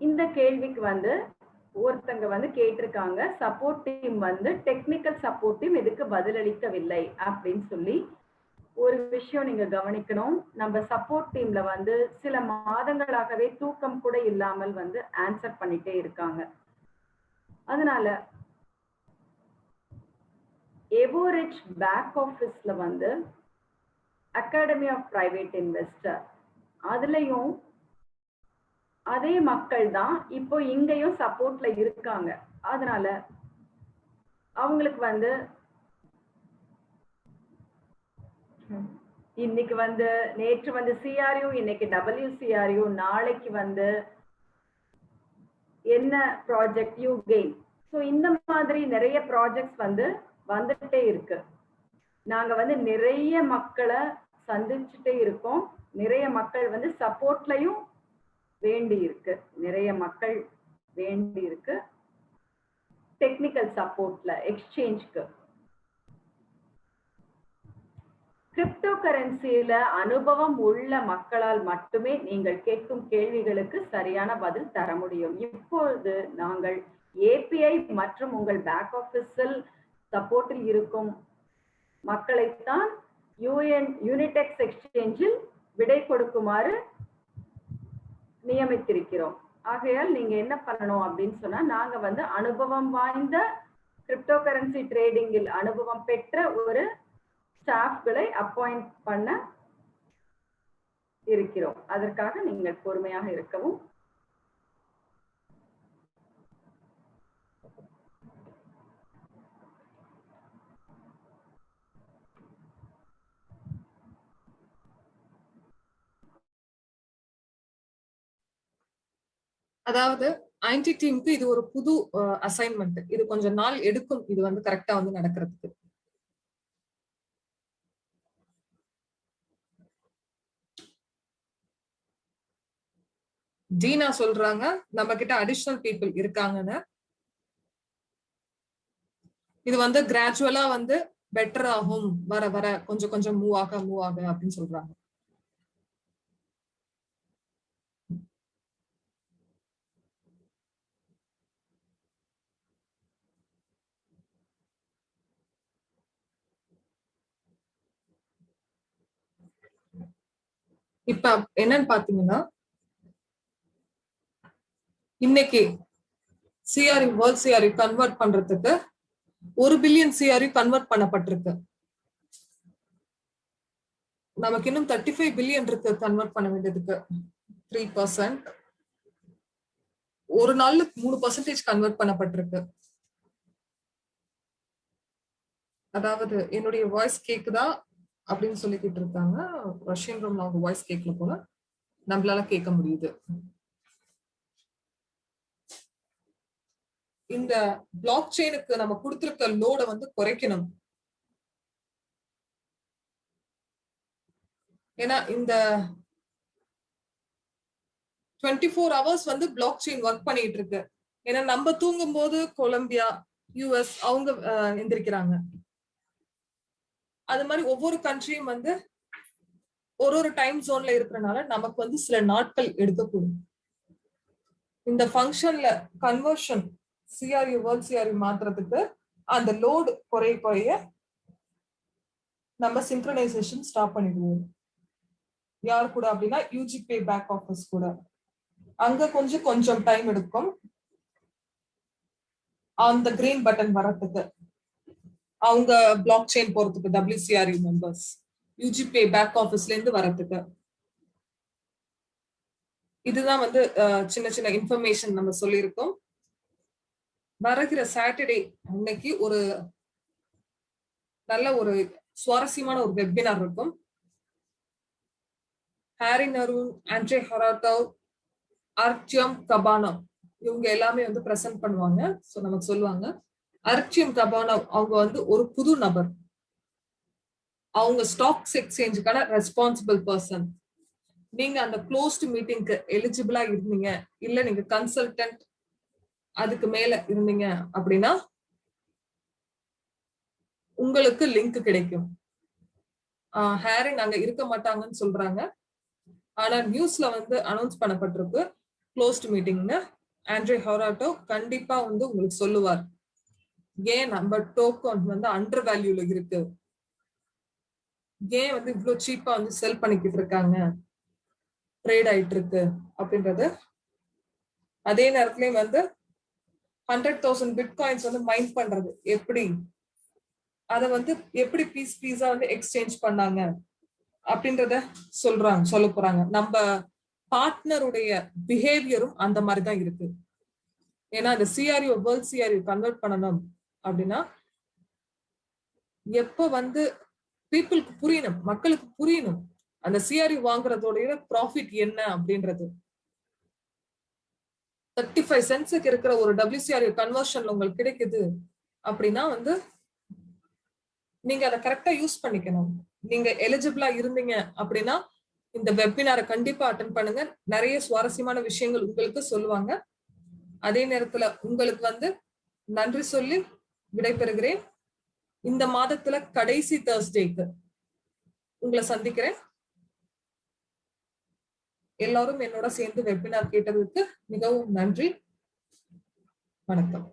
இந்த கேள்விக்கு வந்து ஒருத்தங்க வந்து கேட்டிருக்காங்க, சப்போர்ட் டீம் வந்து டெக்னிக்கல் சப்போர்ட் டீம் இதுக்கு பதிலளிக்கவில்லை அப்படின்னு சொல்லி. ஒரு விஷயம் நீங்க கவனிக்கணும், நம்ம சப்போர்ட் டீம்ல வந்து சில மாதங்களாகவே தூக்கம் கூட இல்லாமல் வந்து ஆன்சர் பண்ணிட்டே இருக்காங்க. அதனால எவோரிச் பேக் ஆபீஸ்ல வந்து அகாடமி ஆஃப் பிரைவேட் இன்வெஸ்டர், அதுலயும் அதே மக்கள் தான் இப்போ இங்கேயும் சப்போர்ட்ல இருக்காங்க. அதனால அவங்களுக்கு வந்து இன்னைக்கு வந்து நேற்று வந்து CRU, இன்னைக்கு WCRU, நாளைக்கு வந்து என்ன ப்ராஜெக்ட் யூகெயின். ஸோ இந்த மாதிரி நிறைய ப்ராஜெக்ட்ஸ் வந்து வந்துட்டே இருக்கு. நாங்க வந்து நிறைய மக்களை சந்திச்சுட்டே இருக்கோம். நிறைய மக்கள் வந்து சப்போர்ட்லயும் வேண்டி இருக்கு, நிறைய மக்கள் வேண்டி இருக்கு டெக்னிக்கல் சப்போர்ட்ல எக்ஸ்சேஞ்சுக்கு. கிரிப்டோ கரன்சியில அனுபவம் உள்ள மக்களால் மட்டுமே நீங்கள் கேட்கும் கேள்விகளுக்கு சரியான பதில் தர முடியும். இப்பொழுது நாங்கள் API மற்றும் உங்கள் பேக் ஆபீஸில் சப்போர்ட்டில் இருக்கும் மக்களைத்தான் யூனிடெக்ஸ் எக்ஸ்சேஞ்சில் விடை கொடுக்குமாறு நியமித்திருக்கிறோம். ஆகையால் நீங்க என்ன பண்ணணும் அப்படின்னு சொன்னா, நாங்க வந்து அனுபவம் வாய்ந்த கிரிப்டோ கரன்சி ட்ரேடிங்கில் அனுபவம் பெற்ற ஒரு ஸ்டாஃப்களை அப்பாயிண்ட் பண்ண இருக்கிறோம். அதற்காக நீங்கள் பொறுமையாக இருக்கவும். அதாவது IT டீமுக்கு இது ஒரு புது அசைன்மெண்ட். இது கொஞ்சம் நாள் எடுக்கும் இது வந்து கரெக்டா வந்து நடக்கிறதுக்கு. ஜீனா சொல்றாங்க நம்ம கிட்ட அடிஷனல் பீப்புள் இருக்காங்கன்னு. இது வந்து கிராஜுவலா வந்து பெட்டர் ஆகும், வர வர கொஞ்சம் கொஞ்சம் மூவ் ஆக அப்படின்னு சொல்றாங்க. இப்ப என்னன்னு பாத்தீங்கன்னா, இன்னைக்கு வேர்ல்ட் CRU கன்வெர்ட் பண்றதுக்கு 1 பில்லியன் CRU கன்வெர்ட் பண்ணப்பட்டிருக்கு. நமக்கு இன்னும் 35 பில்லியன் இருக்கு கன்வெர்ட் பண்ண வேண்டியதுக்கு. 3%. ஒரு நாள்ல 3% கன்வெர்ட் பண்ணப்பட்டிருக்கு. அதாவது என்னுடைய வாய்ஸ் கேக்குதா அப்படின்னு சொல்லிக்கிட்டு இருக்காங்க. ரஷ்யன் ரூம்ல அவங்க வாய்ஸ் கேட்கல போல, நம்மளால கேட்க முடியுது. இந்த பிளாக் செயினுக்கு நம்ம கொடுத்திருக்க லோட வந்து குறைக்கணும். ஏன்னா இந்த 24 hours வந்து பிளாக் செயின் ஒர்க் பண்ணிட்டு இருக்கு. ஏன்னா நம்ம தூங்கும் போது கொலம்பியா, US அவங்க எந்திரிக்கிறாங்க. அது மாதிரி ஒவ்வொரு கண்ட்ரியும் வந்து ஒரு டைம் ஜோன்ல இருக்கிறனால நமக்கு வந்து சில நாட்கள் எடுக்கக்கூடும். இந்த ஃபங்க்ஷன்ல கன்வர்ஷன் வேர்ல்ட் CRU மாத்துறதுக்கு அந்த லோடு குறைய நம்ம சிங்க்ரனைசேஷன் ஸ்டாப் பண்ணிடுவோம். யார் கூட அப்படின்னா UGPay பேக் ஆஃபீஸ் கூட. அங்க கொஞ்சம் டைம் எடுக்கும் அந்த கிரீன் பட்டன் வரத்துக்கு. அவங்க பிளாக் செயின் போறதுக்கு WCRU மெம்பர்ஸ் UGPay பேக் ஆபீஸ்ல இருந்து வரதுக்கு. இதுதான் வந்து சின்ன சின்ன இன்ஃபர்மேஷன் நம்ம சொல்லியிருக்கோம். வருகிற சாட்டர்டே அன்னைக்கு ஒரு நல்ல ஒரு சுவாரஸ்யமான ஒரு வெபினார் இருக்கும். ஹாரி நரூன், ஆண்ட்ரே ஹொராட்டோ, அர்ச்சியம் கபானோ இவங்க எல்லாமே வந்து பிரசன்ட் பண்ணுவாங்க. சோ நமக்கு சொல்லுவாங்க. அர்ச்சியம் கபானோ அவங்க வந்து ஒரு புது நபர். அவங்க ஸ்டாக்ஸ் எக்ஸ்சேஞ்சுக்கான ரெஸ்பான்சிபிள் பர்சன். நீங்க அந்த க்ளோஸ்ட் மீட்டிங்க்கு எலிஜிபிளா இருந்தீங்க, இல்ல நீங்க கன்சல்டன்ட் அதுக்கு மேல இருந்தீங்க அப்படின்னா உங்களுக்கு லிங்க் கிடைக்கும். ஹாரி நாங்க இருக்க மாட்டாங்கன்னு சொல்றாங்க. ஆனா நியூஸ்ல வந்து அனௌன்ஸ் பண்ணப்பட்டிருக்கு க்ளோஸ்ட் மீட்டிங்னு. ஆண்ட்ரே ஹொராட்டோ கண்டிப்பா வந்து உங்களுக்கு சொல்லுவார். ஏன் நம்ம டோக்கன் வந்து அண்டர் வேல்யூல இருக்கு, ஏன் வந்து இவ்வளவு சீப்பா வந்து செல் பண்ணிக்கிட்டு இருக்காங்க, ட்ரேட் ஆயிட்டு இருக்கு அப்படின்றது. அதே நேரத்துலயும் வந்து 100,000 பிட்காயின்ஸ் வந்து மைண்ட் பண்றது எப்படி, அத வந்து எப்படி பீஸா வந்து எக்ஸ்சேஞ்ச் பண்ணாங்க அப்படின்றத சொல்ல போறாங்க. நம்ம பார்ட்னருடைய பிஹேவியரும் அந்த மாதிரி தான் இருக்கு. ஏன்னா இந்த CRU வேர்ல்ட் CRU கன்வெர்ட் பண்ணணும் அப்படின்னா எப்ப வந்து பீப்புளுக்கு புரியணும், மக்களுக்கு புரியணும் அந்த CRU வாங்குறதோட ப்ராஃபிட் என்ன அப்படின்றது. 35 சென்ட்ஸுக்கு இருக்கிற ஒரு WCRU கன்வர்ஷன்ல உங்களுக்கு கிடைக்குது அப்படின்னா வந்து நீங்க அதை கரெக்டா யூஸ் பண்ணிக்கணும். நீங்க எலிஜிபிளா இருந்தீங்க அப்படின்னா இந்த வெபினாரை கண்டிப்பா அட்டென்ட் பண்ணுங்க. நிறைய சுவாரஸ்யமான விஷயங்கள் உங்களுக்கு சொல்லுவாங்க. அதே நேரத்துல உங்களுக்கு வந்து நன்றி சொல்லி விடைபெறுகிறேன். இந்த மாதத்துல கடைசி Thursdayக்கு உங்களை சந்திக்கிறேன். எல்லாரும் என்னோட சேர்ந்து வெபினார் கேட்டதுக்கு மிகவும் நன்றி. வணக்கம்.